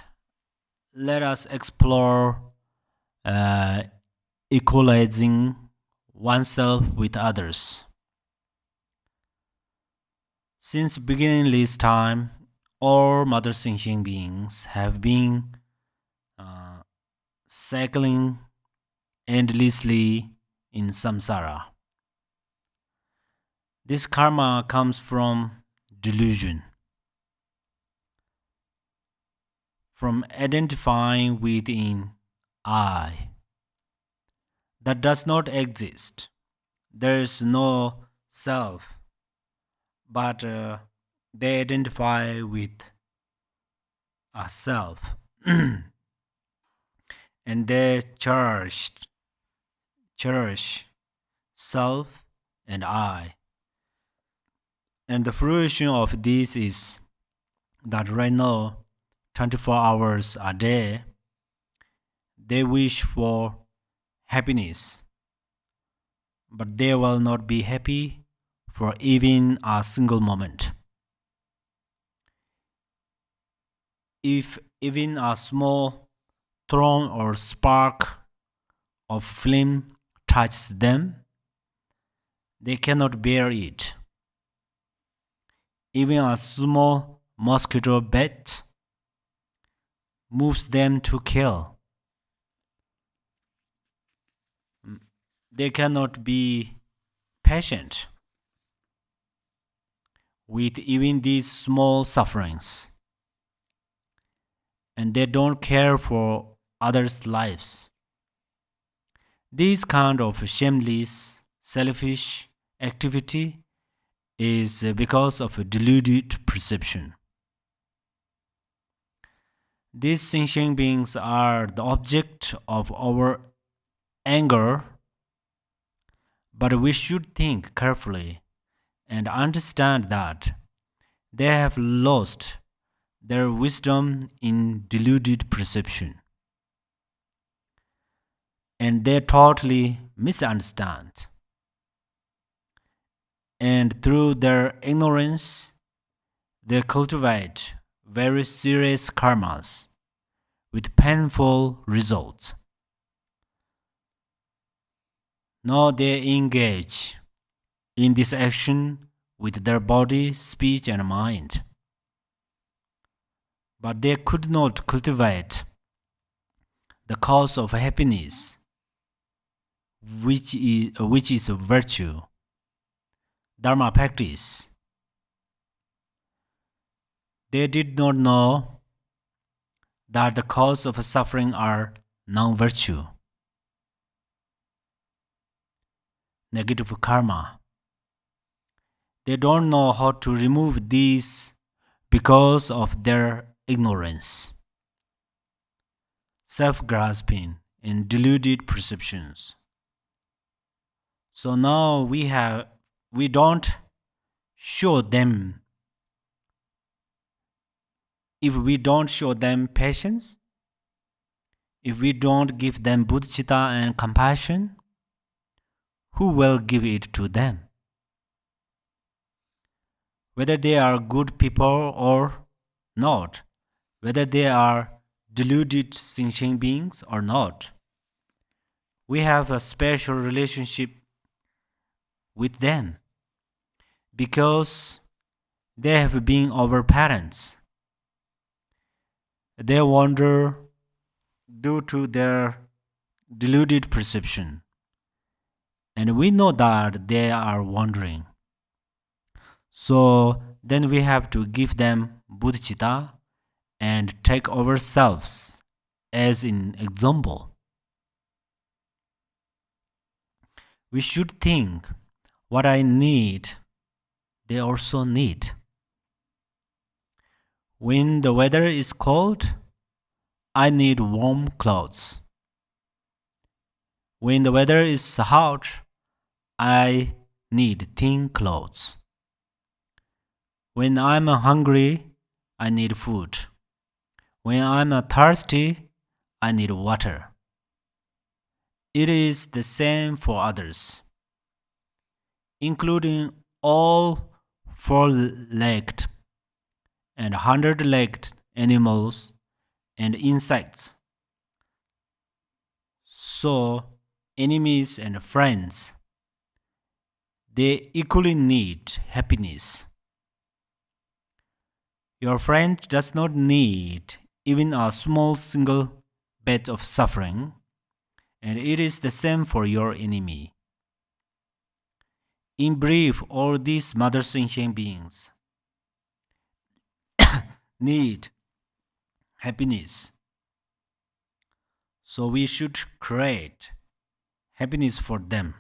let us explore equalizing oneself with others. Since beginningless time, all mother sentient beings have been cycling endlessly in samsara. This karma comes from delusion, from identifying within I that does not exist. There is no self, but they identify with a self and they cherish self and I. And the fruition of this is that right now, 24 hours a day, they wish for happiness, but they will not be happy for even a single moment. If even a small thorn or spark of flame touches them, they cannot bear it. Even a small mosquito bite moves them to kill. They cannot be patient with even these small sufferings, and they don't care for others' lives. These kind of shameless selfish activity is because of a deluded perception. These sentient beings are the object of our anger, but we should think carefully and understand that they have lost their wisdom in deluded perception, and they totally misunderstand. And through their ignorance, they cultivate very serious karmas with painful results. Now they engage in this action with their body, speech, and mind. But they could not cultivate the cause of happiness, which is a virtue, Dharma practice. They did not know that the cause of suffering are non-virtue, negative karma. They don't know how to remove these because of their ignorance, self-grasping, and deluded perceptions. So now we don't show them. If we don't show them patience, if we don't give them bodhicitta and compassion, who will give it to them? Whether they are good people or not, whether they are deluded sentient beings or not, we have a special relationship with them because they have been our parents. They wander due to their deluded perception, and we know that they are wandering. So then we have to give them bodhicitta and take ourselves as an example. We should think what I need, they also need. When the weather is cold, I need warm clothes. When the weather is hot, I need thin clothes. When I'm hungry, I need food. When I'm thirsty, I need water. It is the same for others, including all four-legged and hundred-legged animals and insects. So, enemies and friends, they equally need happiness. Your friend does not need even a small single bit of suffering, and it is the same for your enemy. In brief, all these mother sentient beings need happiness. So we should create happiness for them.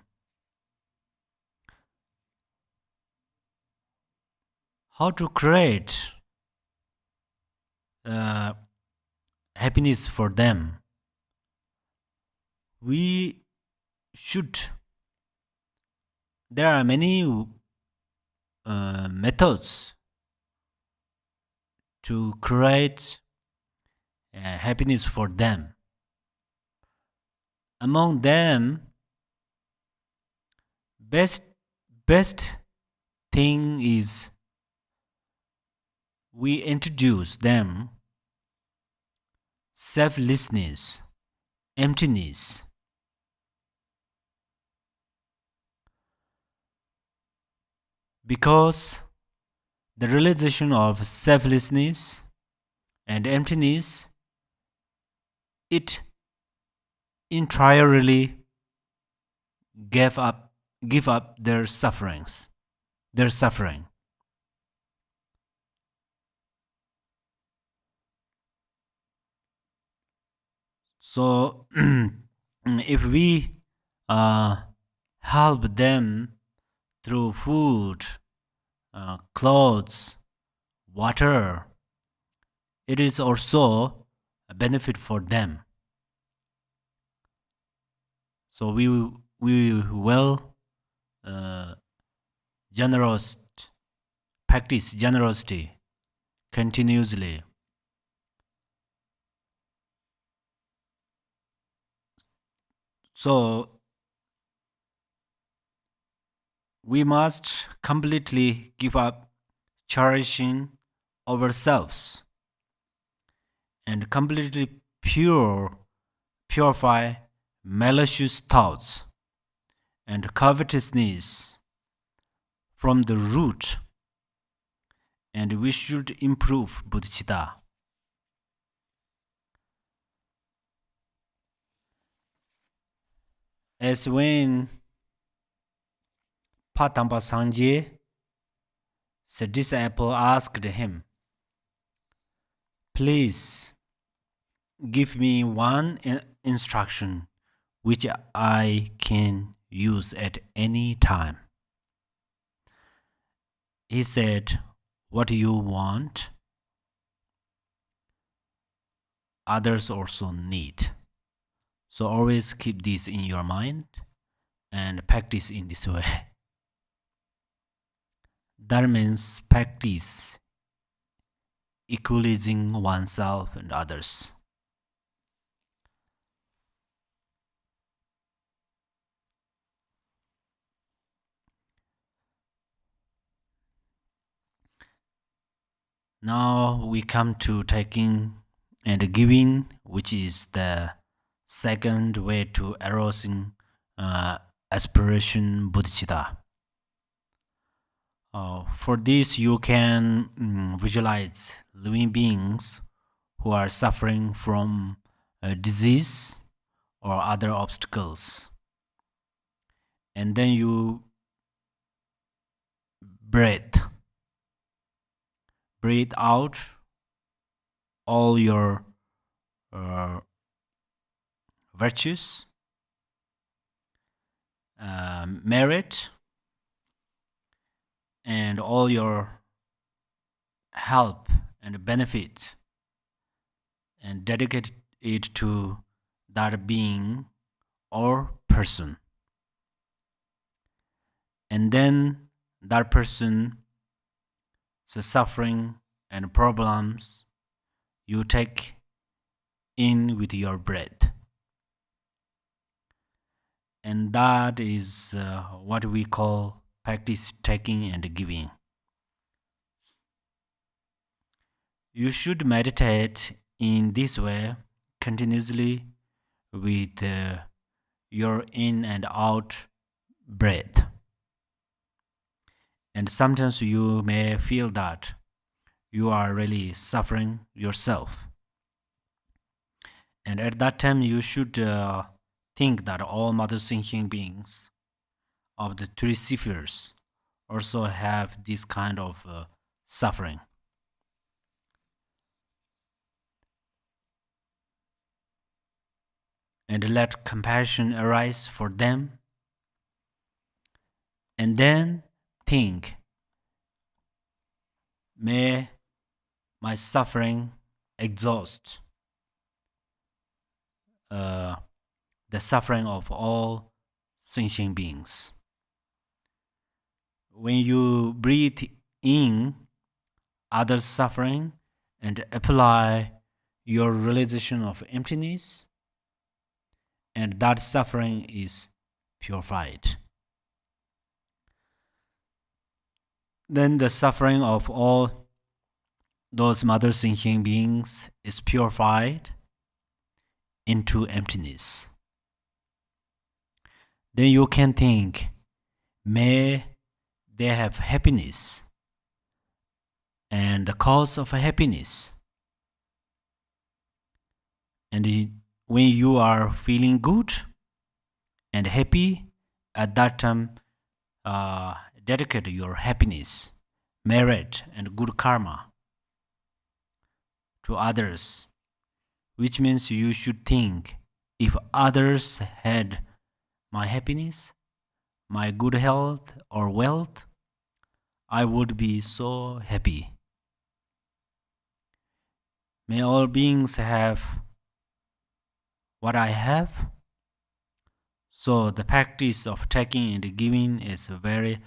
How to create happiness for them? We should. There are many methods to create happiness for them. Among them, best thing is we introduce them selflessness, emptiness. Because the realization of selflessness and emptiness, it entirely give up their sufferings, their suffering. So if we help them through food, clothes, water, it is also a benefit for them. So we will uh, generous practice generosity continuously. So we must completely give up cherishing ourselves and completely purify malicious thoughts and covetousness from the root, and we should improve bodhicitta. As when Patamba Sangye, the disciple asked him, "Please give me one instruction which I can use at any time." He said, "What you want, others also need." So always keep this in your mind and practice in this way. That means practice equalizing oneself and others. Now we come to taking and giving, which is the second way to arousing aspiration bodhicitta. For this, you can visualize living beings who are suffering from disease or other obstacles. And then you breathe out all your virtues, merit, and all your help and benefit, and dedicate it to that being or person. And then that person, the suffering and problems, you take in with your breath. And that is what we call practice taking and giving. You should meditate in this way continuously with your in and out breath. And sometimes you may feel that you are really suffering yourself. And at that time, you should think that all mother thinking beings of the three spheres also have this kind of suffering. And let compassion arise for them. And then think, may my suffering exhaust the suffering of all sentient beings. When you breathe in others' suffering and apply your realization of emptiness, and that suffering is purified. Then the suffering of all those mother thinking beings is purified into emptiness. Then you can think, may they have happiness, and the cause of happiness. And when you are feeling good and happy, at that time, dedicate your happiness, merit, and good karma to others, which means you should think, if others had my happiness, my good health or wealth, I would be so happy. May all beings have what I have. So the practice of taking and giving is very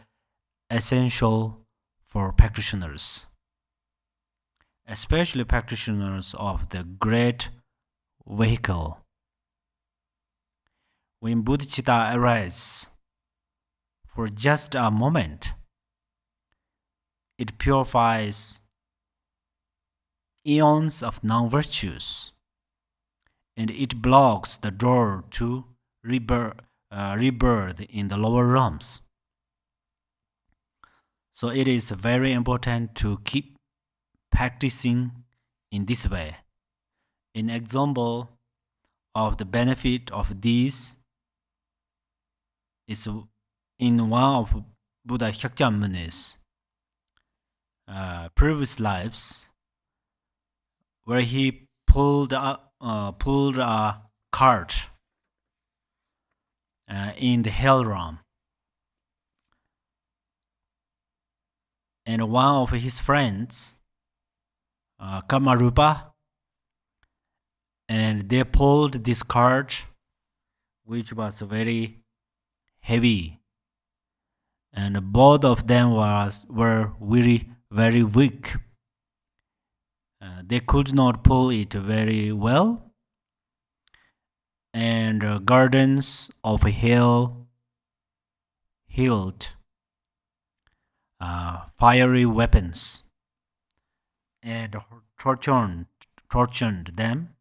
essential for practitioners, especially practitioners of the great vehicle. When bodhicitta arises for just a moment, it purifies eons of non-virtues, and it blocks the door to rebirth in the lower realms. So it is very important to keep practicing in this way. An example of the benefit of this is in one of Buddha Shakyamuni's previous lives, where he pulled a cart in the hell realm, and one of his friends, Kamarupa, and they pulled this cart, which was very heavy, and both of them were very weak. They could not pull it very well, and gardens of hell held fiery weapons and tortured them,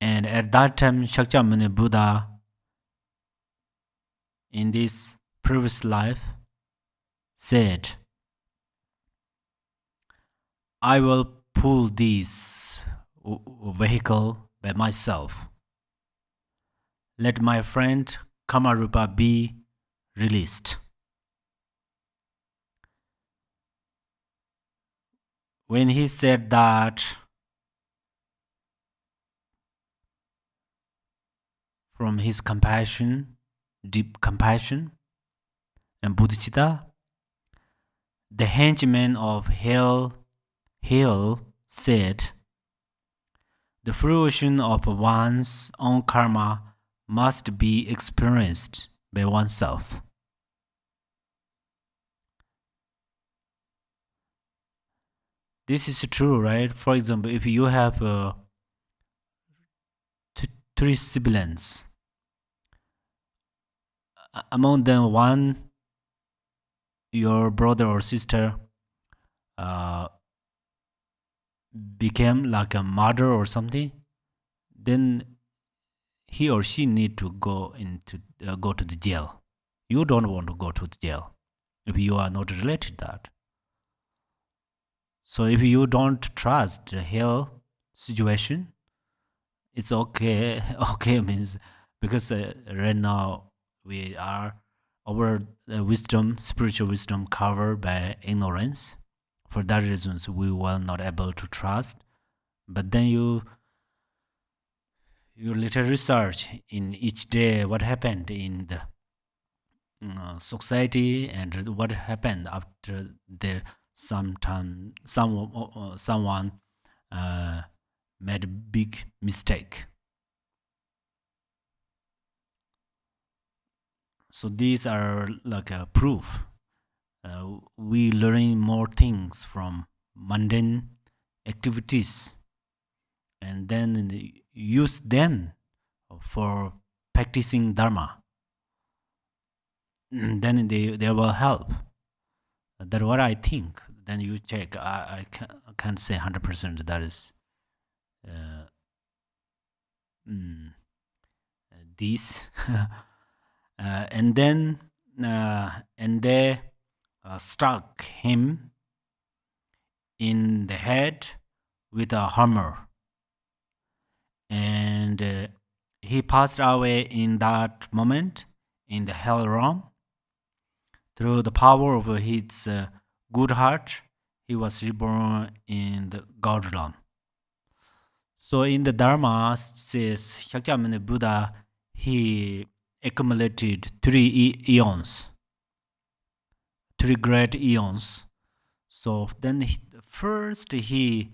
and at that time Shakyamuni Buddha, in this previous life, said, I will pull this vehicle by myself. Let my friend Kamarupa be released. When he said that, from his compassion, deep compassion, and bodhicitta, the henchman of hell said, the fruition of one's own karma must be experienced by oneself. This is true, right? For example, if you have 3 siblings, among them one, your brother or sister, became like a murderer or something, then he or she need to go to the jail. You don't want to go to the jail if you are not related to that. So if you don't trust the hell situation, it's okay. Okay means because right now we are our wisdom, spiritual wisdom, covered by ignorance. For that reasons, we were not able to trust. But then you little research in each day what happened in the society and what happened after there someone made a big mistake. So these are like a proof. We learn more things from mundane activities and then use them for practicing dharma. Then they will help. That's what I think. Then you check. I can't say 100% that is this. And then and they struck him in the head with a hammer, and he passed away in that moment in the hell realm. Through the power of his good heart, he was reborn in the God realm. So in the Dharma says Shakyamuni Buddha, he accumulated three eons, three great eons. So then first he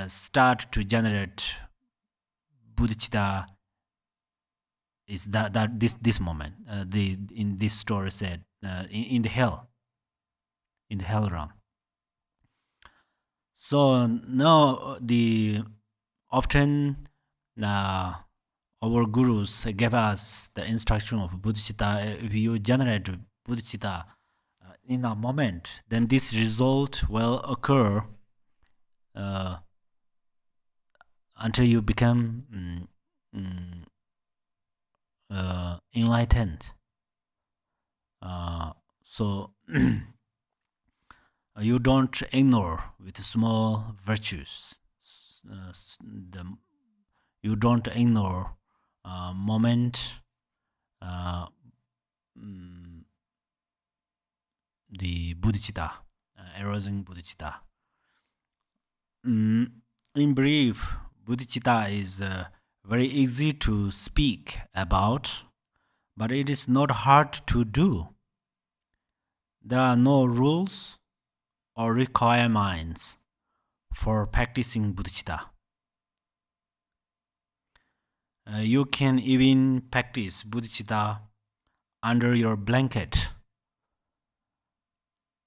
start to generate bodhicitta is that this moment the in this story said in the hell, in the hell realm. So now the often our gurus gave us the instruction of bodhicitta. If you generate bodhicitta in a moment, then this result will occur until you become enlightened. So you don't ignore with small virtues. You don't ignore moment, the bodhicitta, arising bodhicitta. In brief, bodhicitta is very easy to speak about, but it is not hard to do. There are no rules or requirements for practicing bodhicitta. You can even practice bodhicitta under your blanket.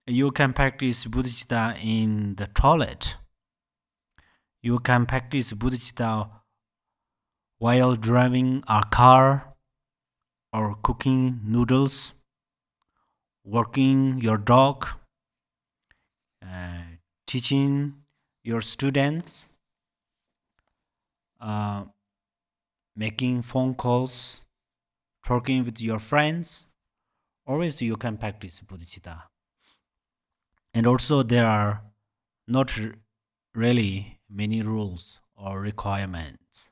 You can practice bodhicitta in the toilet. You can practice bodhicitta while driving a car or cooking noodles, walking your dog, teaching your students, making phone calls, talking with your friends. Always you can practice bodhicitta. And also there are not really many rules or requirements.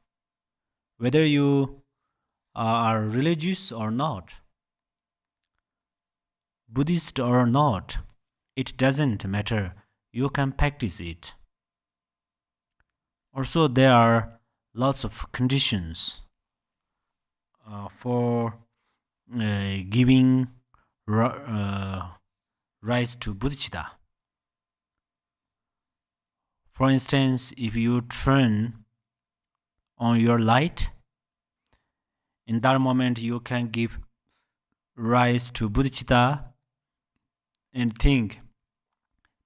Whether you are religious or not, Buddhist or not, it doesn't matter. You can practice it. Also, there are lots of conditions for giving rise to bodhicitta. For instance, if you turn on your light, in that moment you can give rise to bodhicitta and think,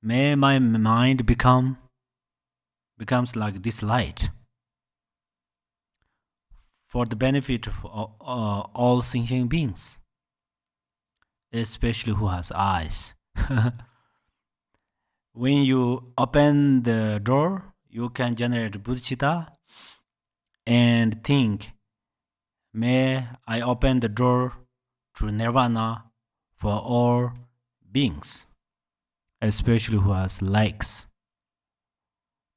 may my mind becomes like this light for the benefit of all sentient beings, especially who has eyes. When you open the door, you can generate bodhicitta and think, may I open the door to nirvana for all beings, especially who has likes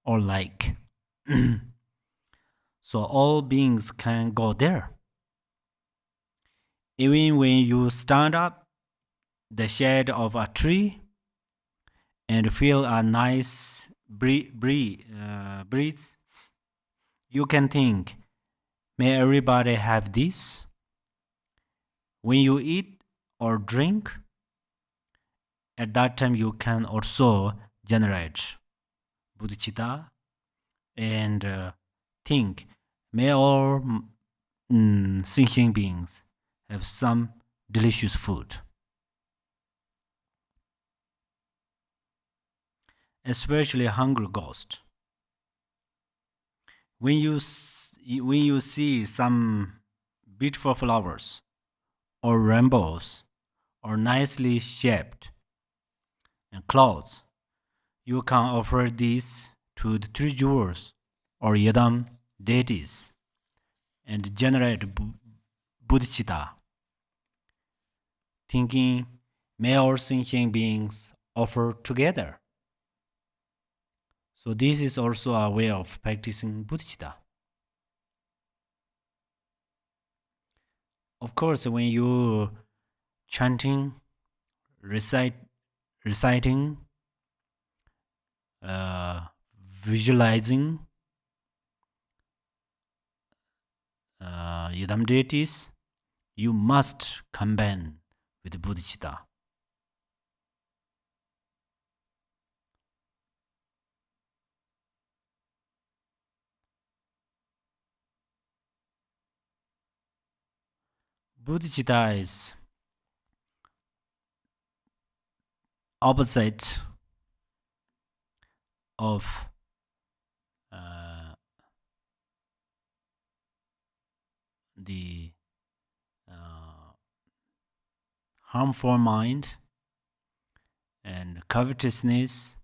or like. So all beings can go there. Even when you stand up the shade of a tree and feel a nice breeze, you can think, may everybody have this. When you eat or drink, at that time you can also generate bodhicitta and think, may all sentient beings have some delicious food. Especially hungry ghost. When you see some beautiful flowers or rainbows or nicely shaped and clouds, you can offer these to the three jewels or yadam deities and generate bodhicitta, thinking, may all sentient beings offer together. So this is also a way of practicing bodhicitta. Of course, when you chanting, reciting, visualizing, Yidam deities, you must combine with bodhicitta. Bodhicitta is opposite of the harmful mind and covetousness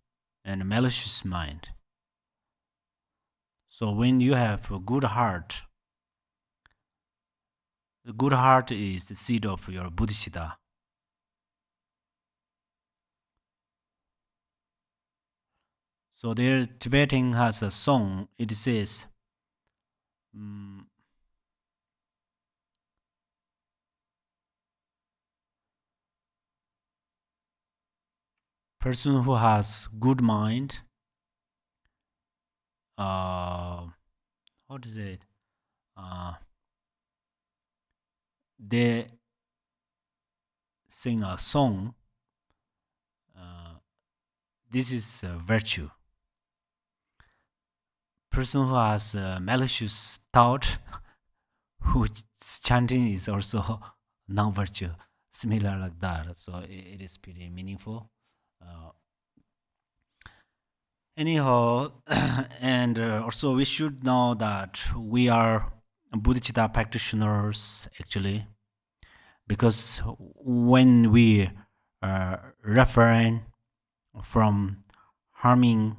and malicious mind. So when you have a good heart, the good heart is the seed of your bodhicitta. So there, Tibetan has a song. It says, person who has good mind, how to say it? They sing a song. This is a virtue. Person who has a malicious thought, whose chanting is also non-virtue, similar like that. So it is pretty meaningful. Anyhow, and also we should know that we are bodhicitta practitioners actually, because when we refrain from harming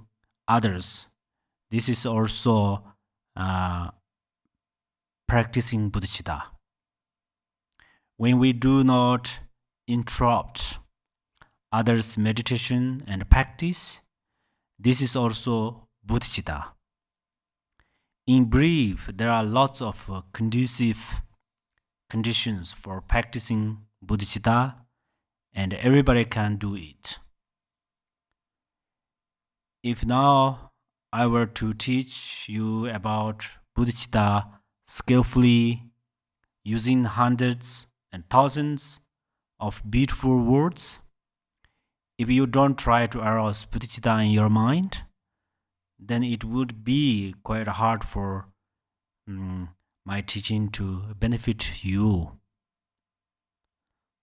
others, this is also practicing bodhicitta. When we do not interrupt others' meditation and practice, this is also bodhicitta. In brief, there are lots of conducive conditions for practicing bodhicitta, and everybody can do it. If now I were to teach you about bodhicitta skillfully, using hundreds and thousands of beautiful words, if you don't try to arouse bodhicitta in your mind, then it would be quite hard for my teaching to benefit you.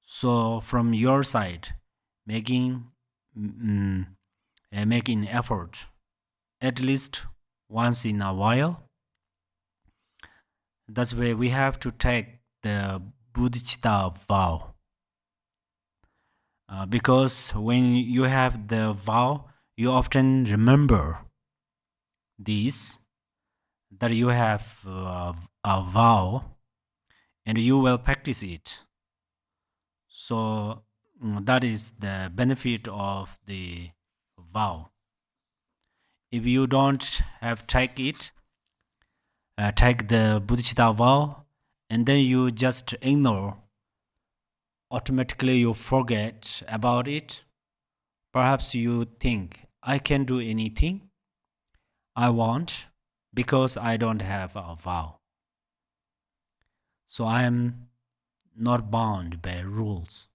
So from your side, making effort at least once in a while. That's why we have to take the bodhicitta vow. Because when you have the vow, you often remember this, that you have a vow, and you will practice it. So that is the benefit of the vow. If you don't have take the bodhicitta vow, and then you just ignore, automatically you forget about it. Perhaps you think, I can do anything I want because I don't have a vow. So I am not bound by rules.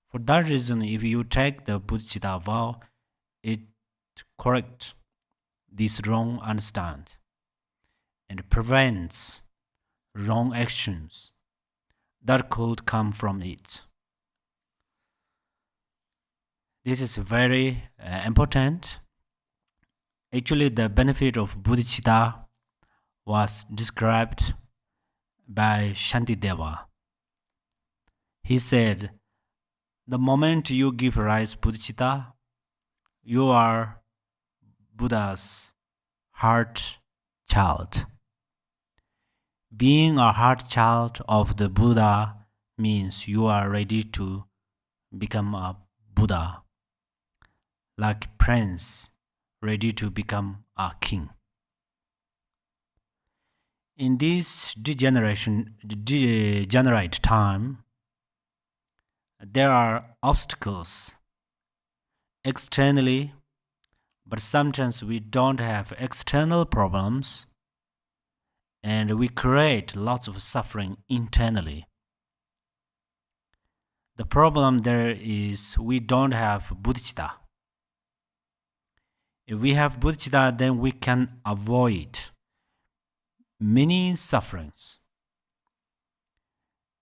For that reason, if you take the bodhicitta vow, it corrects this wrong understanding and prevents wrong actions that could come from it. This is very important. Actually, the benefit of bodhicitta was described by Shantideva. He said, the moment you give rise bodhicitta, you are Buddha's heart child. Being a heart child of the Buddha means you are ready to become a Buddha, like prince ready to become a king. In this degenerate time, there are obstacles externally, but sometimes we don't have external problems. and we create lots of suffering internally. The problem there is we don't have bodhicitta. If we have bodhicitta, then we can avoid many sufferings.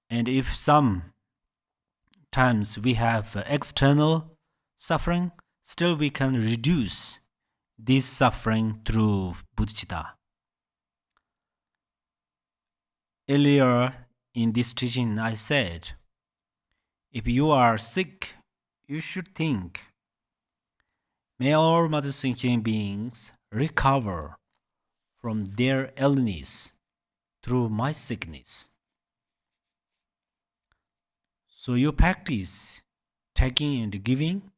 And if sometimes we have external suffering, still we can reduce this suffering through bodhicitta. Earlier in this teaching, I said, if you are sick, you should think, may all mother thinking beings recover from their illness through my sickness. So you practice taking and giving,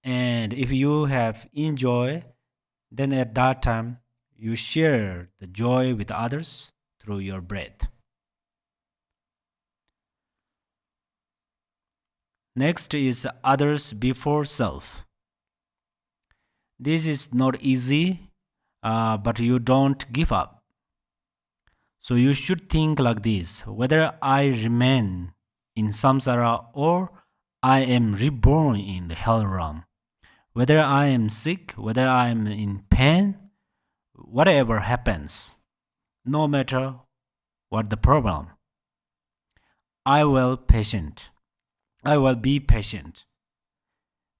and if you have enjoy, then at that time you share the joy with others through your breath. Next is others before self. This is not easy, but you don't give up. So you should think like this: whether I remain in samsara or I am reborn in the hell realm, whether I am sick, whether I am in pain, whatever happens, no matter what the problem, I will be patient.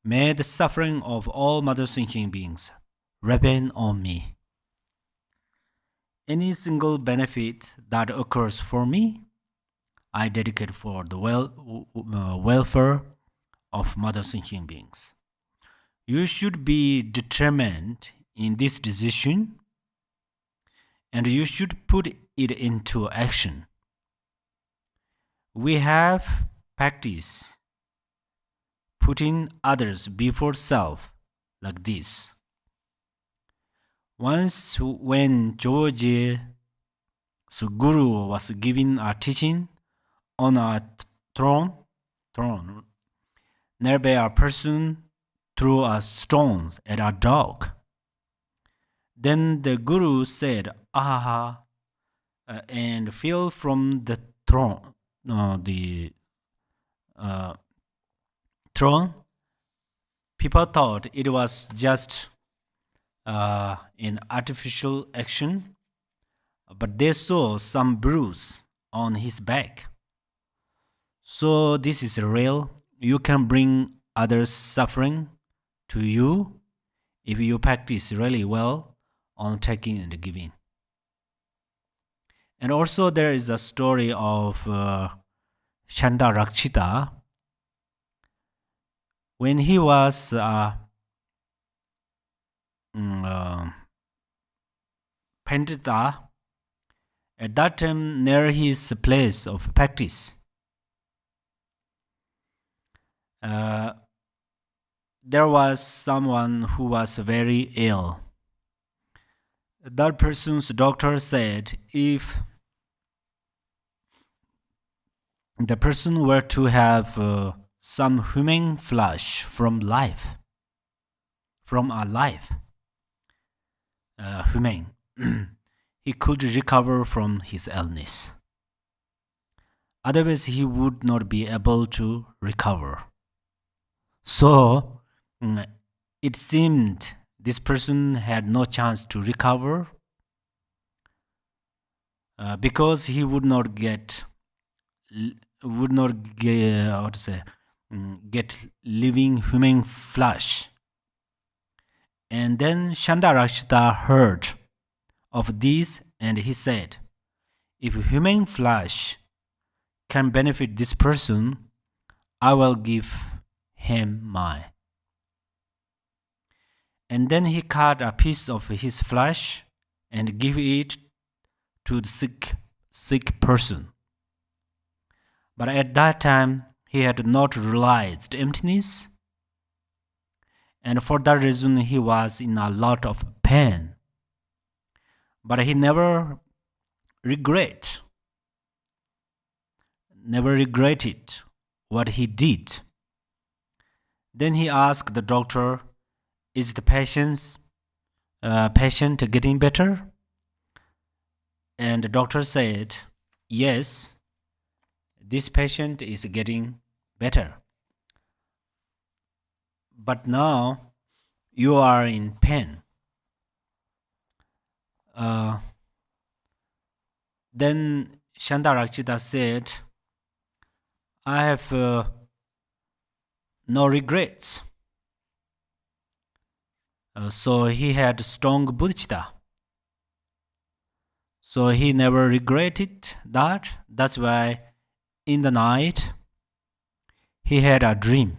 May the suffering of all mother thinking beings remain on me. Any single benefit that occurs for me, I dedicate for the welfare of mother thinking beings. You should be determined in this decision, and you should put it into action. We have practice putting others before self like this. Once when George's guru was giving a teaching on a throne, nearby a person threw a stone at a dog. Then the guru said, "Aha," and fell from the throne. Throne. People thought it was just an artificial action, but they saw some bruise on his back. So this is real. You can bring others' suffering to you if you practice really well on taking and giving. And also there is a story of Bodhicitta. When he was Pandita, at that time near his place of practice, there was someone who was very ill. That person's doctor said if the person were to have some human flesh from a life, human, he could recover from his illness. Otherwise, he would not be able to recover. So, it seemed this person had no chance to recover because he would not get living human flesh. And then Bodhicitta heard of this, and he said, if human flesh can benefit this person, I will give him mine. And then he cut a piece of his flesh and gave it to the sick person. But at that time, he had not realized emptiness, and for that reason he was in a lot of pain. But he never regretted what he did. Then he asked the doctor, is the patient getting better? And the doctor said, yes, this patient is getting better. But now you are in pain. Then Shantarakshita said, I have no regrets. So he had strong bodhicitta. So he never regretted that. That's why in the night he had a dream.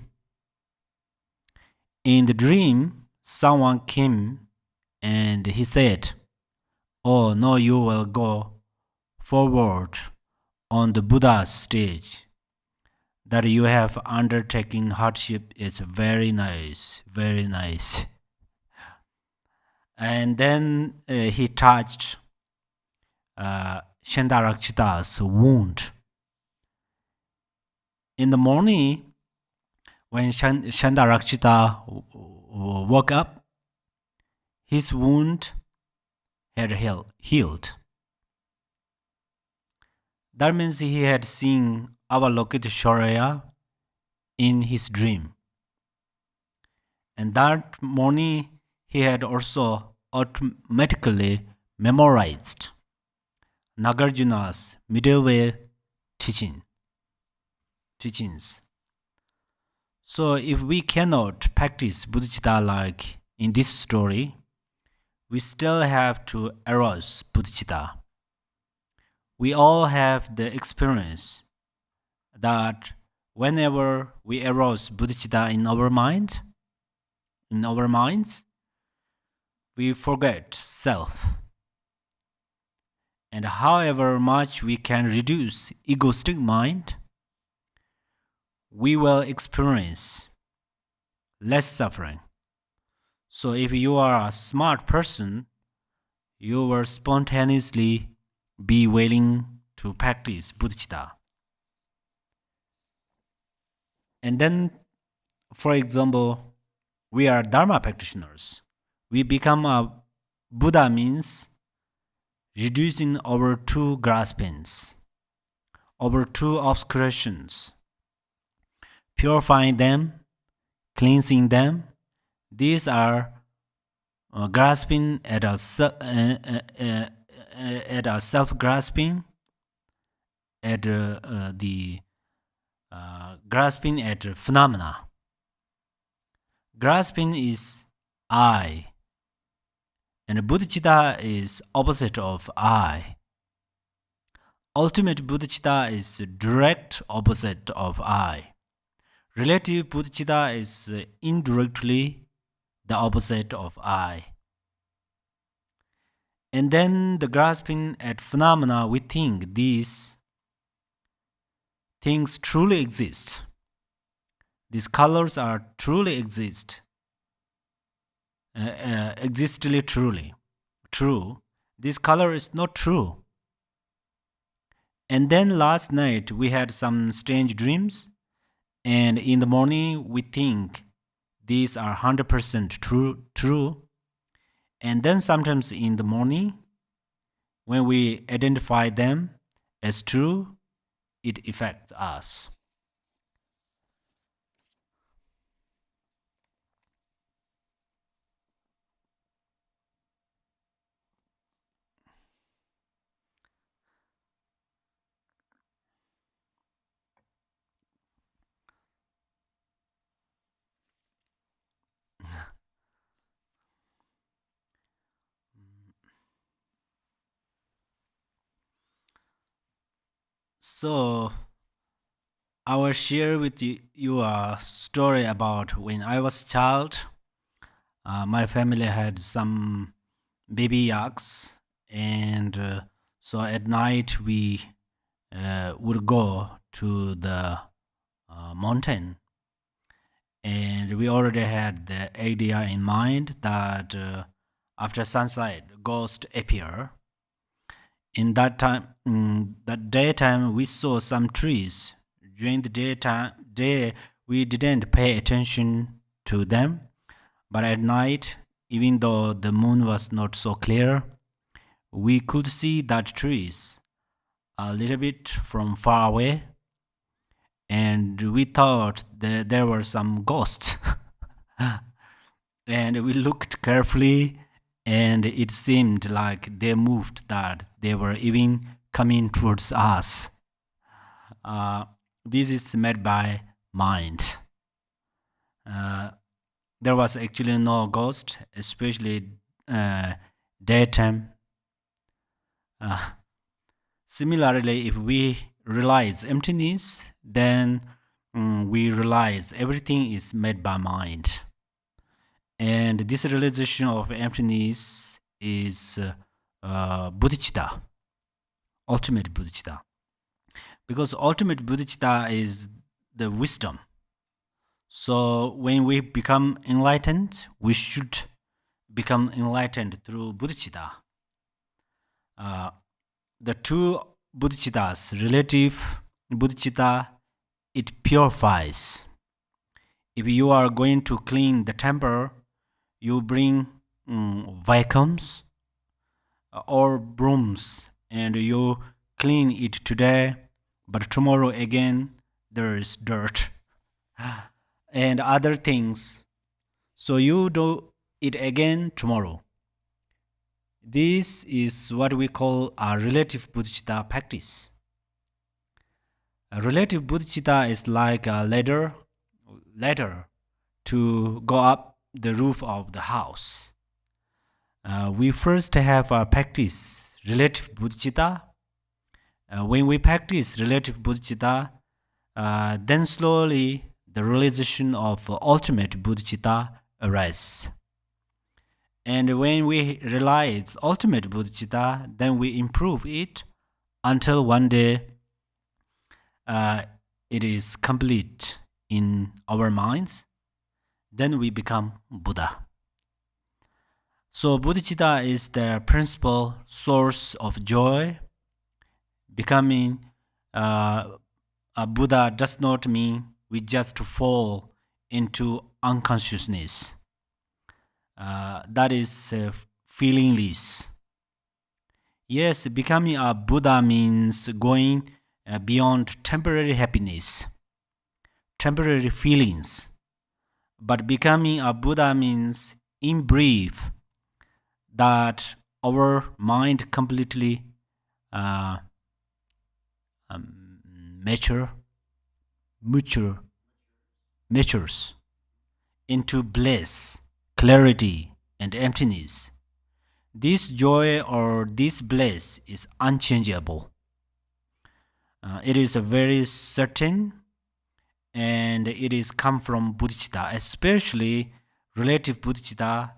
In the dream, someone came and he said, oh, no, you will go forward on the Buddha's stage. That you have undertaken hardship is very nice, very nice. And then he touched Shantarakshita's wound. In the morning, when Shantarakshita woke up, his wound had healed. That means he had seen Avalokiteshvaraya in his dream. And that morning, he had also automatically memorized Nagarjuna's middle way teachings. So if we cannot practice bodhicitta like in this story, we still have to arouse bodhicitta. We all have the experience that whenever we arouse bodhicitta in our minds, we forget self. And however much we can reduce egoistic mind, we will experience less suffering. So if you are a smart person, you will spontaneously be willing to practice bodhicitta. And then, for example, we are Dharma practitioners. We become a Buddha means reducing our two graspings, our two obscurations, purifying them, cleansing them. These are grasping at a self-grasping, at the grasping at phenomena. Grasping is I, and bodhicitta is opposite of I. Ultimate bodhicitta is direct opposite of I. Relative bodhicitta is indirectly the opposite of I. And then the grasping at phenomena, we think these things truly exist. These colors are truly exist. Existently truly true. This color is not true. And then last night we had some strange dreams, and in the morning we think these are 100% true. And then sometimes in the morning, when we identify them as true, it affects us. So, I will share with you a story about when I was a child. My family had some baby yaks, and so at night we would go to the mountain, and we already had the idea in mind that after sunset, ghosts appear. In that daytime, we saw some trees. During the day, we didn't pay attention to them. But at night, even though the moon was not so clear, we could see that trees a little bit from far away, and we thought that there were some ghosts. And we looked carefully, and it seemed like they moved, that they were even coming towards us. This is made by mind. There was actually no ghost, especially daytime. Similarly, if we realize emptiness, then we realize everything is made by mind. And this realization of emptiness is bodhicitta, ultimate bodhicitta. Because ultimate bodhicitta is the wisdom. So when we become enlightened, we should become enlightened through bodhicitta. The two bodhicittas, relative bodhicitta, it purifies. If you are going to clean the temple, you bring vacuums or brooms, and you clean it today, but tomorrow again there is dirt and other things. So you do it again tomorrow. This is what we call a relative bodhicitta practice. A relative bodhicitta is like a ladder to go up the roof of the house. We first have a practice relative bodhicitta. When we practice relative bodhicitta, then slowly the realization of ultimate bodhicitta arises. And when we realize ultimate bodhicitta, then we improve it until one day it is complete in our minds. Then we become Buddha. So bodhicitta is the principal source of joy. Becoming a Buddha does not mean we just fall into unconsciousness. That is feelingless. Yes, becoming a Buddha means going beyond temporary happiness, temporary feelings. But becoming a Buddha means, in brief, that our mind completely matures into bliss, clarity, and emptiness. This joy or this bliss is unchangeable. It is a very certain, and it is come from bodhicitta, especially relative bodhicitta.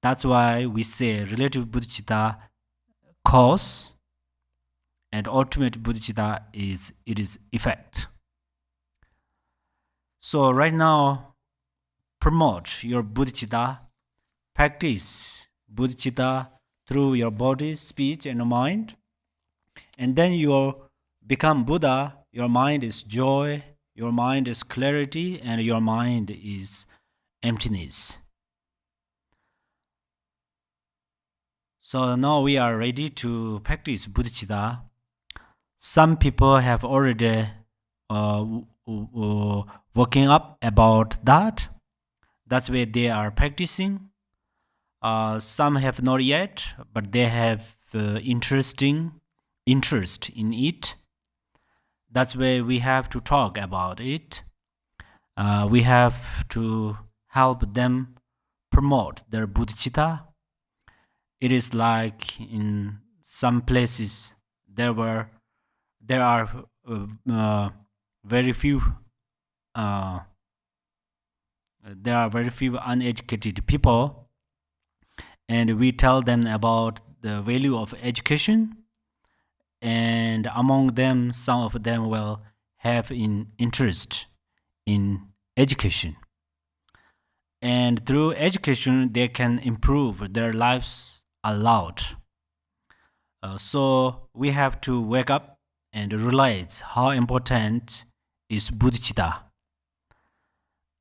That's why we say relative bodhicitta cause, and ultimate bodhicitta is effect. So right now, promote your bodhicitta, practice bodhicitta through your body, speech, and mind, and then you become Buddha. Your mind is joy, your mind is clarity, and your mind is emptiness. So now we are ready to practice bodhicitta. Some people have already working up about that. That's why they are practicing. Some have not yet, but they have interest in it. That's why we have to talk about it. We have to help them promote their bodhicitta. It is like in some places there are very few uneducated people, and we tell them about the value of education, and among them some of them will have an interest in education, and through education they can improve their lives a lot. So we have to wake up and realize how important is bodhicitta,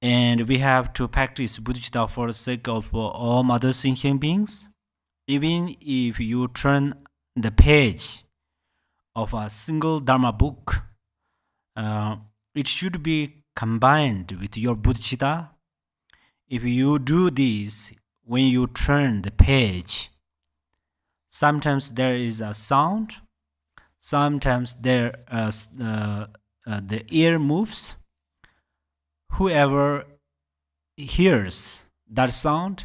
and we have to practice bodhicitta for the sake of all other sentient beings, Even if you turn the page of a single Dharma book, it should be combined with your bodhicitta. If you do this when you turn the page, sometimes there is a sound, sometimes the ear moves. Whoever hears that sound,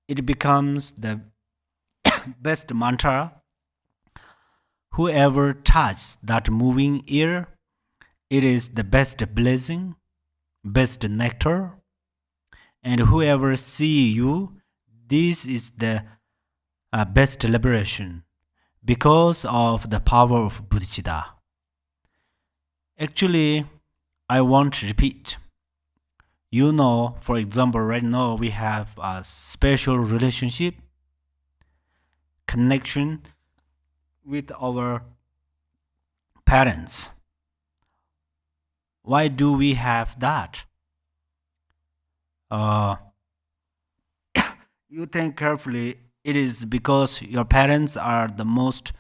it becomes the best mantra. Whoever touches that moving ear, it is the best blessing, best nectar. And whoever see you, this is the best liberation because of the power of bodhicitta. Actually, I want to repeat. You know, for example, right now we have a special relationship, connection with our parents. Why do we have that? You think carefully, it is because your parents are the most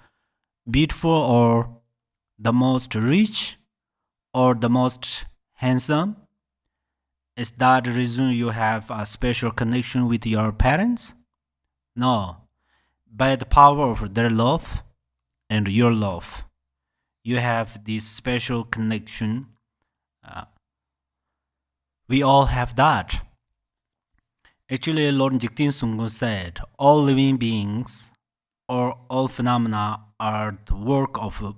beautiful or the most rich or the most handsome. Is that the reason you have a special connection with your parents? No. By the power of their love and your love, you have this special connection. We all have that. Actually, Lord Jigten Sunggu said, all living beings or all phenomena are the work of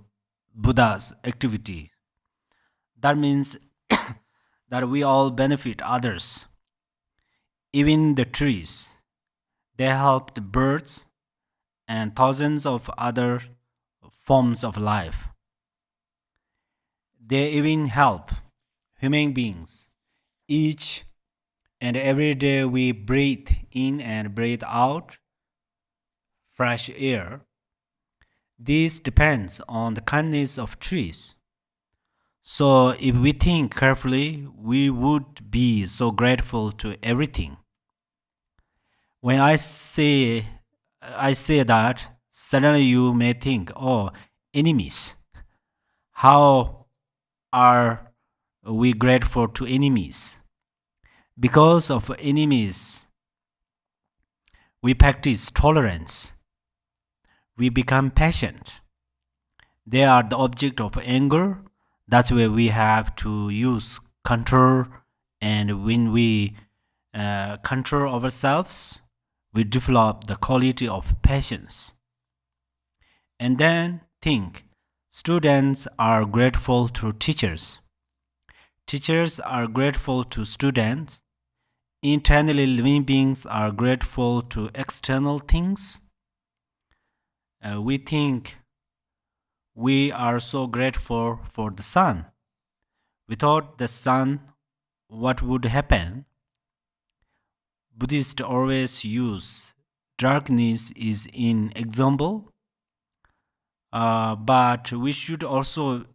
Buddha's activity. That means that we all benefit others. Even the trees, they help the birds and thousands of other forms of life. They even help human beings. Each and every day we breathe in and breathe out fresh air. This depends on the kindness of trees. So if we think carefully, we would be so grateful to everything. When I say that, suddenly you may think, oh, enemies. How are we grateful to enemies? Because of enemies, we practice tolerance. We become patient. They are the object of anger. That's where we have to use control. And when we control ourselves, we develop the quality of patience. And then think, students are grateful to teachers. Teachers are grateful to students. Internally living beings are grateful to external things. We think we are so grateful for the sun. Without the sun, what would happen? Buddhists always use darkness is an example, but we should also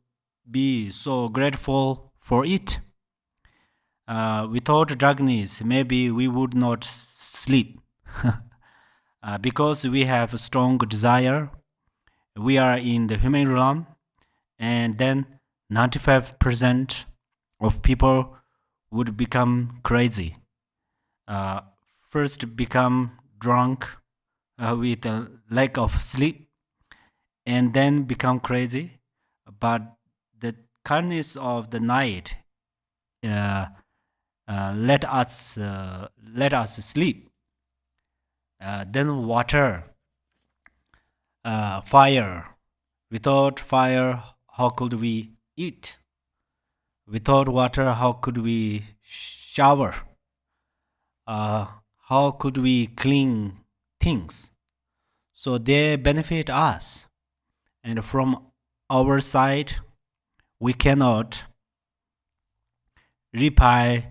be so grateful for it. Without darkness, maybe we would not sleep. Because we have a strong desire, we are in the human realm, and then 95% of people would become crazy. First become drunk with a lack of sleep, and then become crazy. But the kindness of the night let us sleep. Then water, fire. Without fire, how could we eat? Without water, how could we shower? How could we clean things? So they benefit us. And from our side, we cannot repay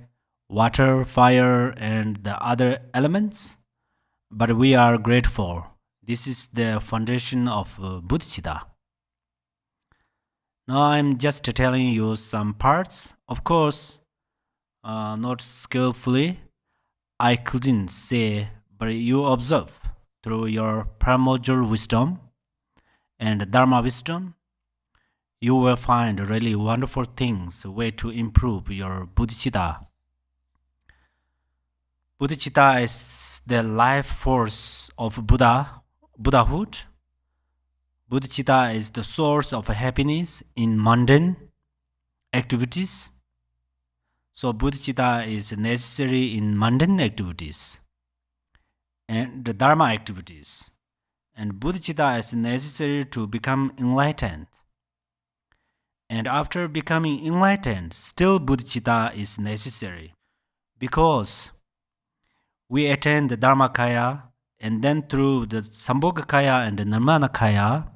water, fire, and the other elements, but we are grateful. This is the foundation of bodhicitta. Now I'm just telling you some parts. Of course, not skillfully. I couldn't say, but you observe. through your primordial wisdom and Dharma wisdom, you will find really wonderful things, a way to improve your bodhicitta. Bodhicitta is the life force of Buddhahood. Bodhicitta is the source of happiness in mundane activities. So bodhicitta is necessary in mundane activities and the Dharma activities. And bodhicitta is necessary to become enlightened. And after becoming enlightened, still bodhicitta is necessary because we attain the Dharmakaya, and then through the Sambhogakaya and the Nirmanakaya,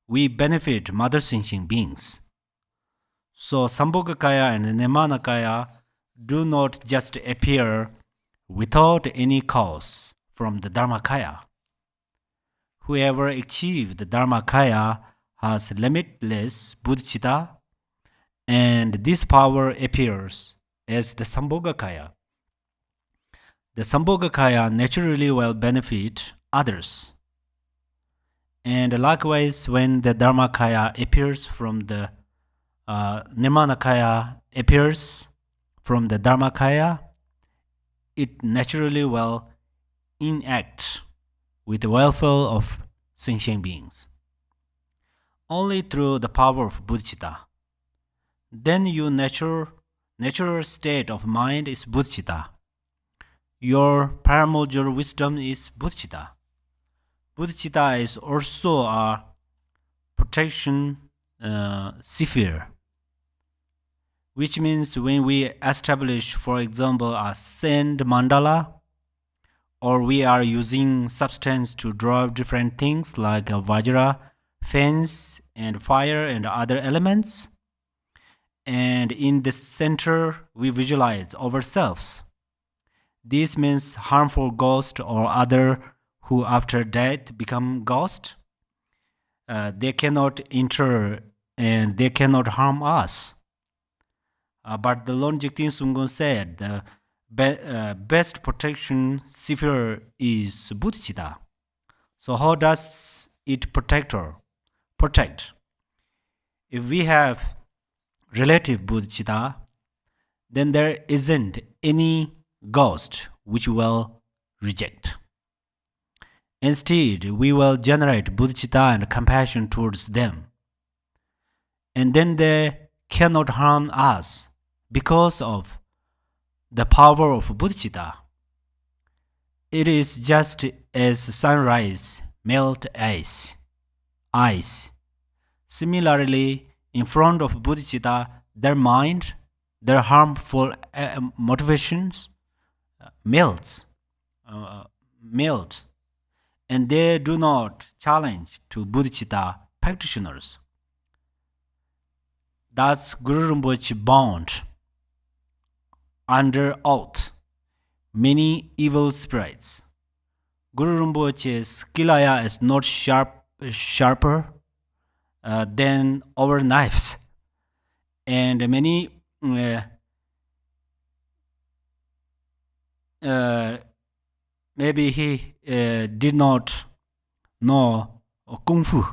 we benefit mother sentient beings. So Sambhogakaya and Nirmanakaya do not just appear without any cause from the Dharmakaya. Whoever achieves the Dharmakaya has limitless bodhicitta, and this power appears as the Sambhogakaya. The Sambhogakaya naturally will benefit others. And likewise, when the Dharmakaya appears from the Nirmanakaya appears from the Dharmakaya, it naturally will enact with the welfare of sentient beings. Only through the power of bodhicitta. Then your natural state of mind is bodhicitta. Your primordial wisdom is bodhicitta. Bodhicitta is also a protection sphere, which means when we establish, for example, a sand mandala, or we are using substance to draw different things like a vajra, fence, and fire and other elements, and in the center we visualize ourselves. This means harmful ghost or other who after death become ghost. They cannot enter and they cannot harm us. But the Lord Jigten Sunggon said the best protection sphere is bodhicitta. So how does it protect? If we have relative bodhicitta, then there isn't any ghost which will reject. Instead, we will generate bodhicitta and compassion towards them. And then they cannot harm us because of the power of bodhicitta. It is just as sunrise melt ice. Similarly, in front of bodhicitta, their mind, their harmful motivations melt, and they do not challenge to bodhicitta practitioners. That's Guru Rinpoche bound under oath many evil spirits. Guru Rinpoche's kilaya is not sharper than our knives, and many maybe he did not know kung fu,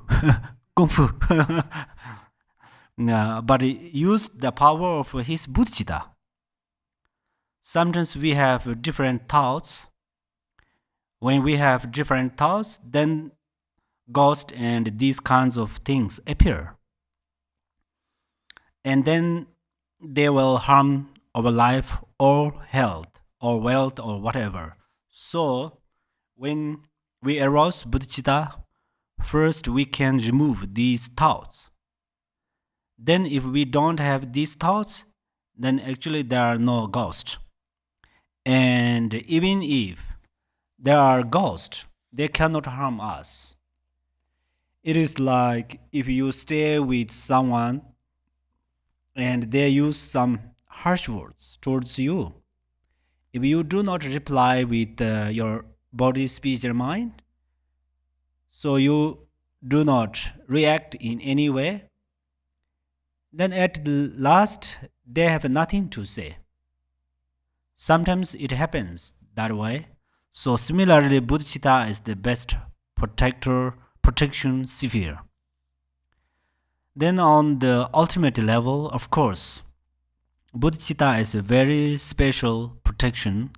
but he used the power of his bodhicitta. Sometimes we have different thoughts. When we have different thoughts, then ghosts and these kinds of things appear. And then they will harm our life or health or wealth or whatever. So when we arouse bodhicitta, first we can remove these thoughts. Then if we don't have these thoughts, then actually there are no ghosts. And even if there are ghosts, they cannot harm us. It is like if you stay with someone and they use some harsh words towards you. If you do not reply with your body, speech, and mind, so you do not react in any way, then at last they have nothing to say. Sometimes it happens that way. So similarly, bodhicitta is the best protection sphere. Then on the ultimate level, of course, bodhicitta is a very special protection.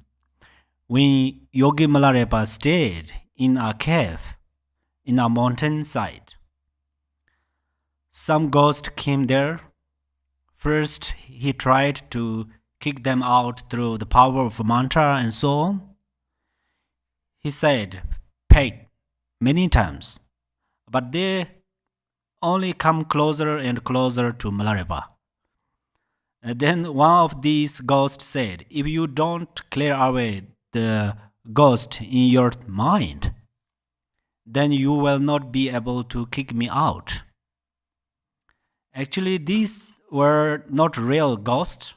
When Yogi Milarepa stayed in a cave in a mountainside, some ghost came there. First, he tried to kick them out through the power of a mantra and so on. He said, "Peg," many times, but they only come closer and closer to Milarepa. And then one of these ghosts said, "If you don't clear away the ghost in your mind, then you will not be able to kick me out." Actually, these were not real ghosts,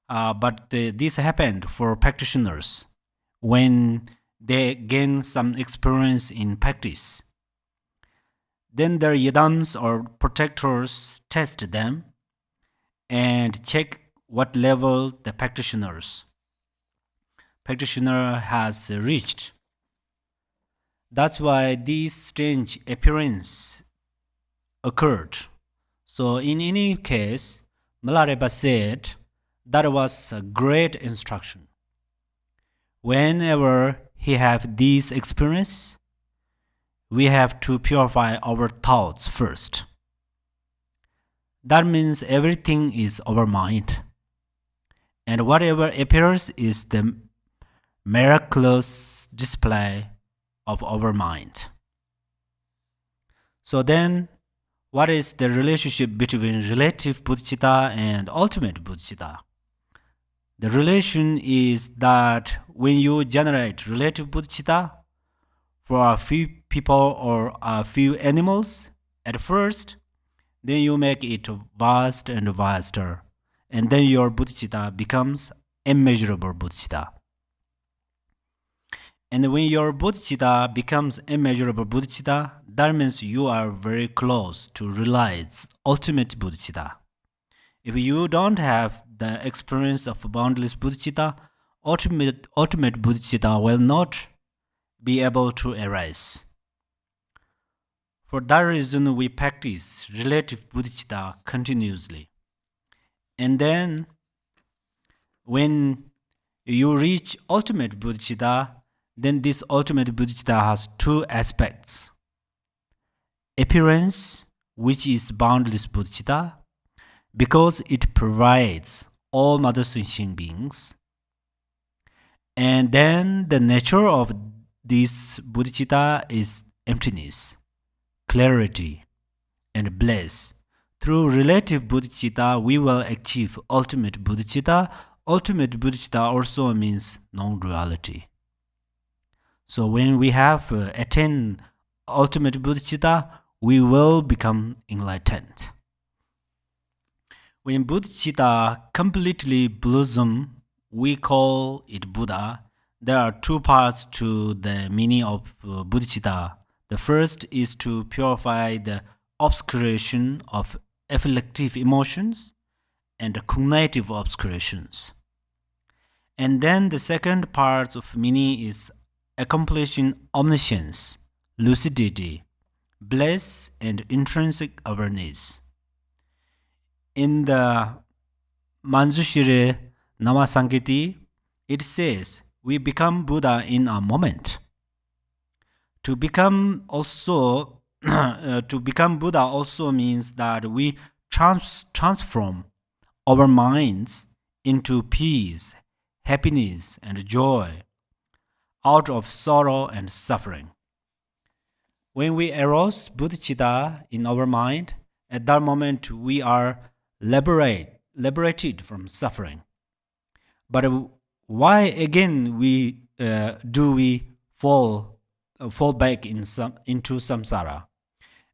but this happened for practitioners when they gain some experience in practice. Then their yidams or protectors test them and check what level the practitioner has reached. That's why this strange appearance occurred. So in any case, Milarepa said that was a great instruction. Whenever he have this experience, we have to purify our thoughts first. That means everything is our mind. And whatever appears is the miraculous display of our mind. So then, what is the relationship between relative bodhicitta and ultimate bodhicitta? The relation is that when you generate relative bodhicitta for a few people or a few animals at first, then you make it vast and vaster, and then your bodhicitta becomes immeasurable bodhicitta. And when your bodhicitta becomes immeasurable bodhicitta, that means you are very close to realize ultimate bodhicitta. If you don't have the experience of boundless bodhicitta, ultimate bodhicitta will not be able to arise. For that reason, we practice relative bodhicitta continuously. And then, when you reach ultimate bodhicitta, then this ultimate bodhicitta has two aspects. Appearance, which is boundless bodhicitta, because it provides all mother sentient beings. And then the nature of this bodhicitta is emptiness, clarity, and bliss. Through relative bodhicitta, we will achieve ultimate bodhicitta. Ultimate bodhicitta also means non-duality. So when we have attained ultimate bodhicitta, we will become enlightened. When bodhicitta completely blossom, we call it Buddha. There are two parts to the meaning of bodhicitta. The first is to purify the obscuration of afflictive emotions and the cognitive obscurations. And then the second part of meaning is accomplishing omniscience, lucidity, bliss, and intrinsic awareness. In the Manjushire Namasankirti, it says, we become Buddha in a moment. To become Buddha also means that we transform our minds into peace, happiness, and joy, out of sorrow and suffering. When we arouse bodhicitta in our mind, at that moment we are liberated from suffering. But why again do we fall back into samsara?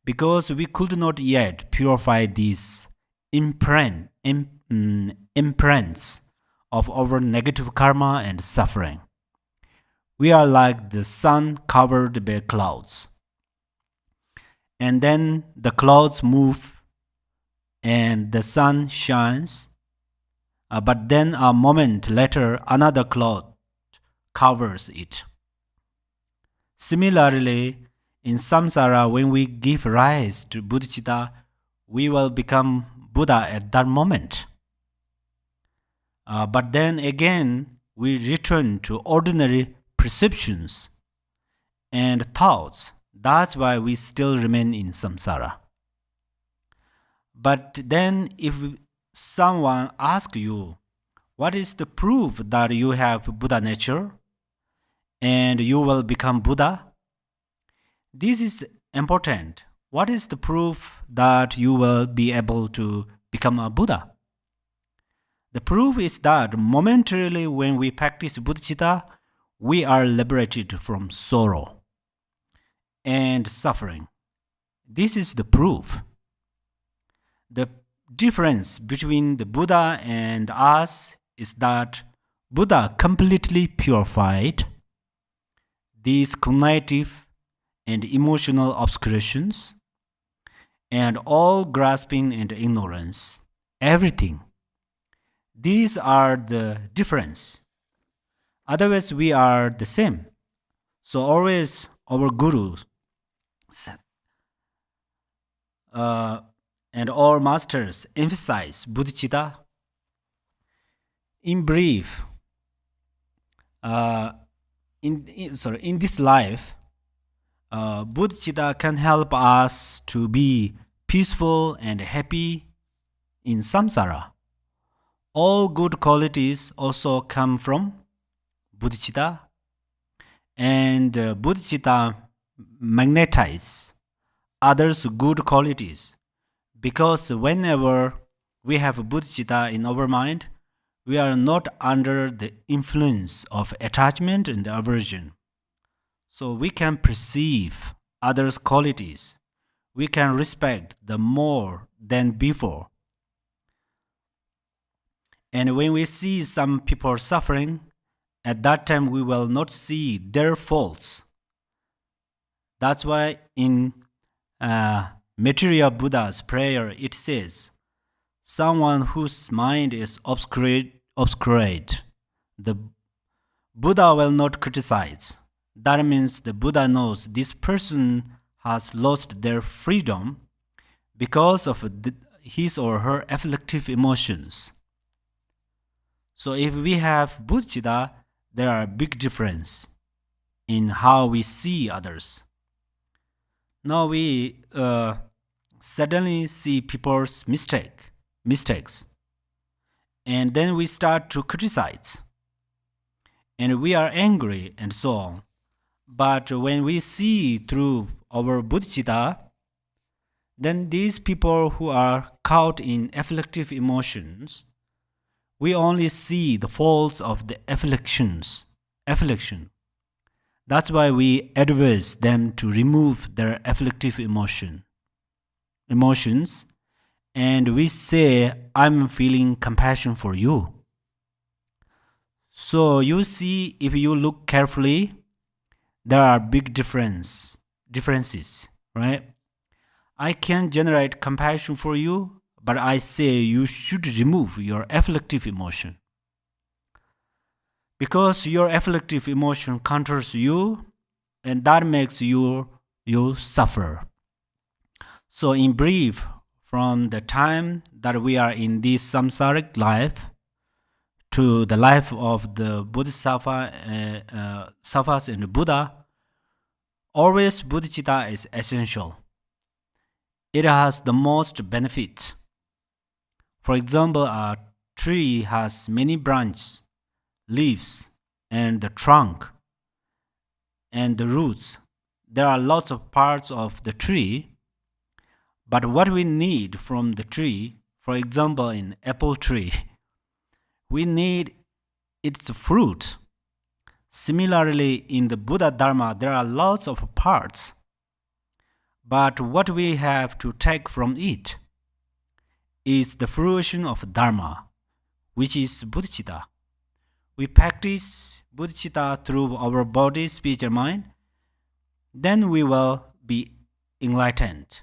Because we could not yet purify these imprints of our negative karma and suffering. We are like the sun covered by clouds. And then the clouds move and the sun shines. But then a moment later, another cloud covers it. Similarly, in samsara, when we give rise to bodhicitta, we will become Buddha at that moment. But then again, we return to ordinary perceptions and thoughts. That's why we still remain in samsara. But then if someone asks you, what is the proof that you have Buddha nature and you will become Buddha? This is important. What is the proof that you will be able to become a Buddha? The proof is that momentarily when we practice bodhicitta, we are liberated from sorrow and suffering. This is the proof. The difference between the Buddha and us is that Buddha completely purified these cognitive and emotional obscurations and all grasping and ignorance, everything. These are the difference. Otherwise, we are the same. So always our gurus and all masters emphasize bodhicitta. In brief, in this life, bodhicitta can help us to be peaceful and happy in samsara. All good qualities also come from bodhicitta, and bodhicitta magnetize others' good qualities, because whenever we have bodhicitta in our mind, we are not under the influence of attachment and aversion. So we can perceive others' qualities. We can respect them more than before. And when we see some people suffering, at that time we will not see their faults. That's why in Material Buddha's prayer it says, someone whose mind is obscured, the Buddha will not criticize. That means the Buddha knows this person has lost their freedom because of his or her afflictive emotions. So if we have bodhicitta, there are big difference in how we see others. Now we suddenly see people's mistakes, and then we start to criticize, and we are angry and so on. But when we see through our bodhicitta, then these people who are caught in afflictive emotions, we only see the faults of the affliction. That's why we advise them to remove their afflictive emotions. And we say, I'm feeling compassion for you. So you see, if you look carefully, there are big differences, right? I can generate compassion for you, but I say you should remove your afflictive emotion. Because your afflictive emotion counters you, and that makes you suffer. So in brief, from the time that we are in this samsaric life to the life of the bodhisattvas and the Buddha, always bodhicitta is essential. It has the most benefit. For example, a tree has many branches, leaves, and the trunk, and the roots. There are lots of parts of the tree, but what we need from the tree, for example, in apple tree, we need its fruit. Similarly, in the Buddha Dharma, there are lots of parts, but what we have to take from it is the fruition of Dharma, which is bodhicitta. We practice bodhicitta through our body, speech, and mind, then we will be enlightened.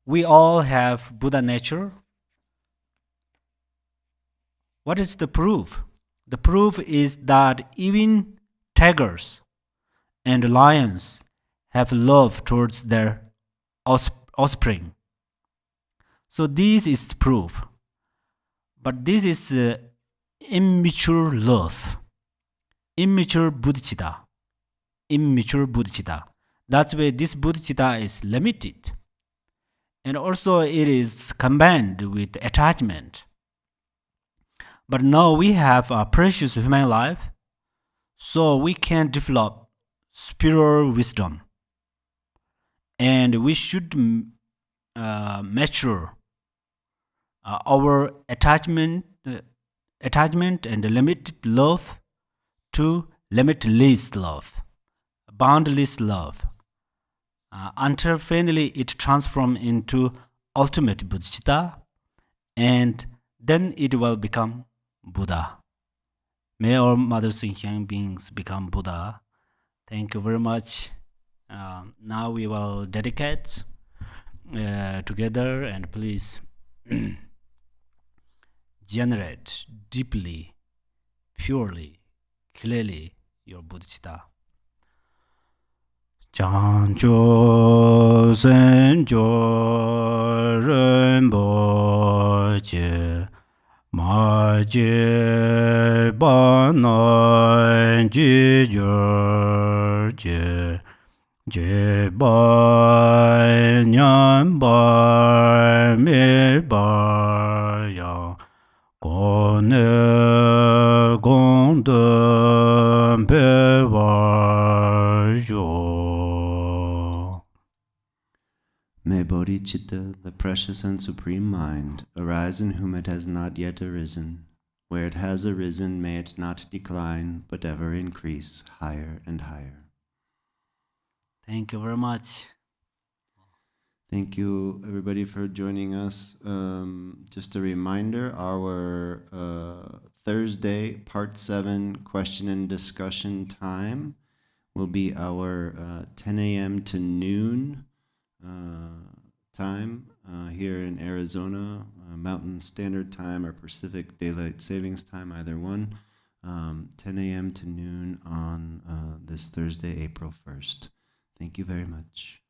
We all have Buddha nature. What is the proof? The proof is that even tigers and lions have love towards their offspring. So this is proof. But this is immature love, immature bodhicitta, immature bodhicitta. That's why this bodhicitta is limited. And also it is combined with attachment. But now we have a precious human life, so we can develop spiritual wisdom. And we should mature our attachment and limited love to limitless love, boundless love, until finally it transforms into ultimate bodhicitta, and then it will become Buddha. May all mothers and human beings become Buddha. Thank you very much. Now we will dedicate together, and please generate deeply, purely, clearly your bodhicitta. Chancho senjo rinpoche ma je ba na ji jor je ba nyan ba me ba ya kone gong de pe wa jo. May bodhicitta, the precious and supreme mind, arise in whom it has not yet arisen. Where it has arisen, may it not decline, but ever increase higher and higher. Thank you very much. Thank you, everybody, for joining us. Just a reminder, our Thursday, Part 7 question and discussion time will be our 10 a.m. to noon time here in Arizona, Mountain Standard Time or Pacific Daylight Savings Time, either one, 10 a.m. to noon on this Thursday, April 1st. Thank you very much.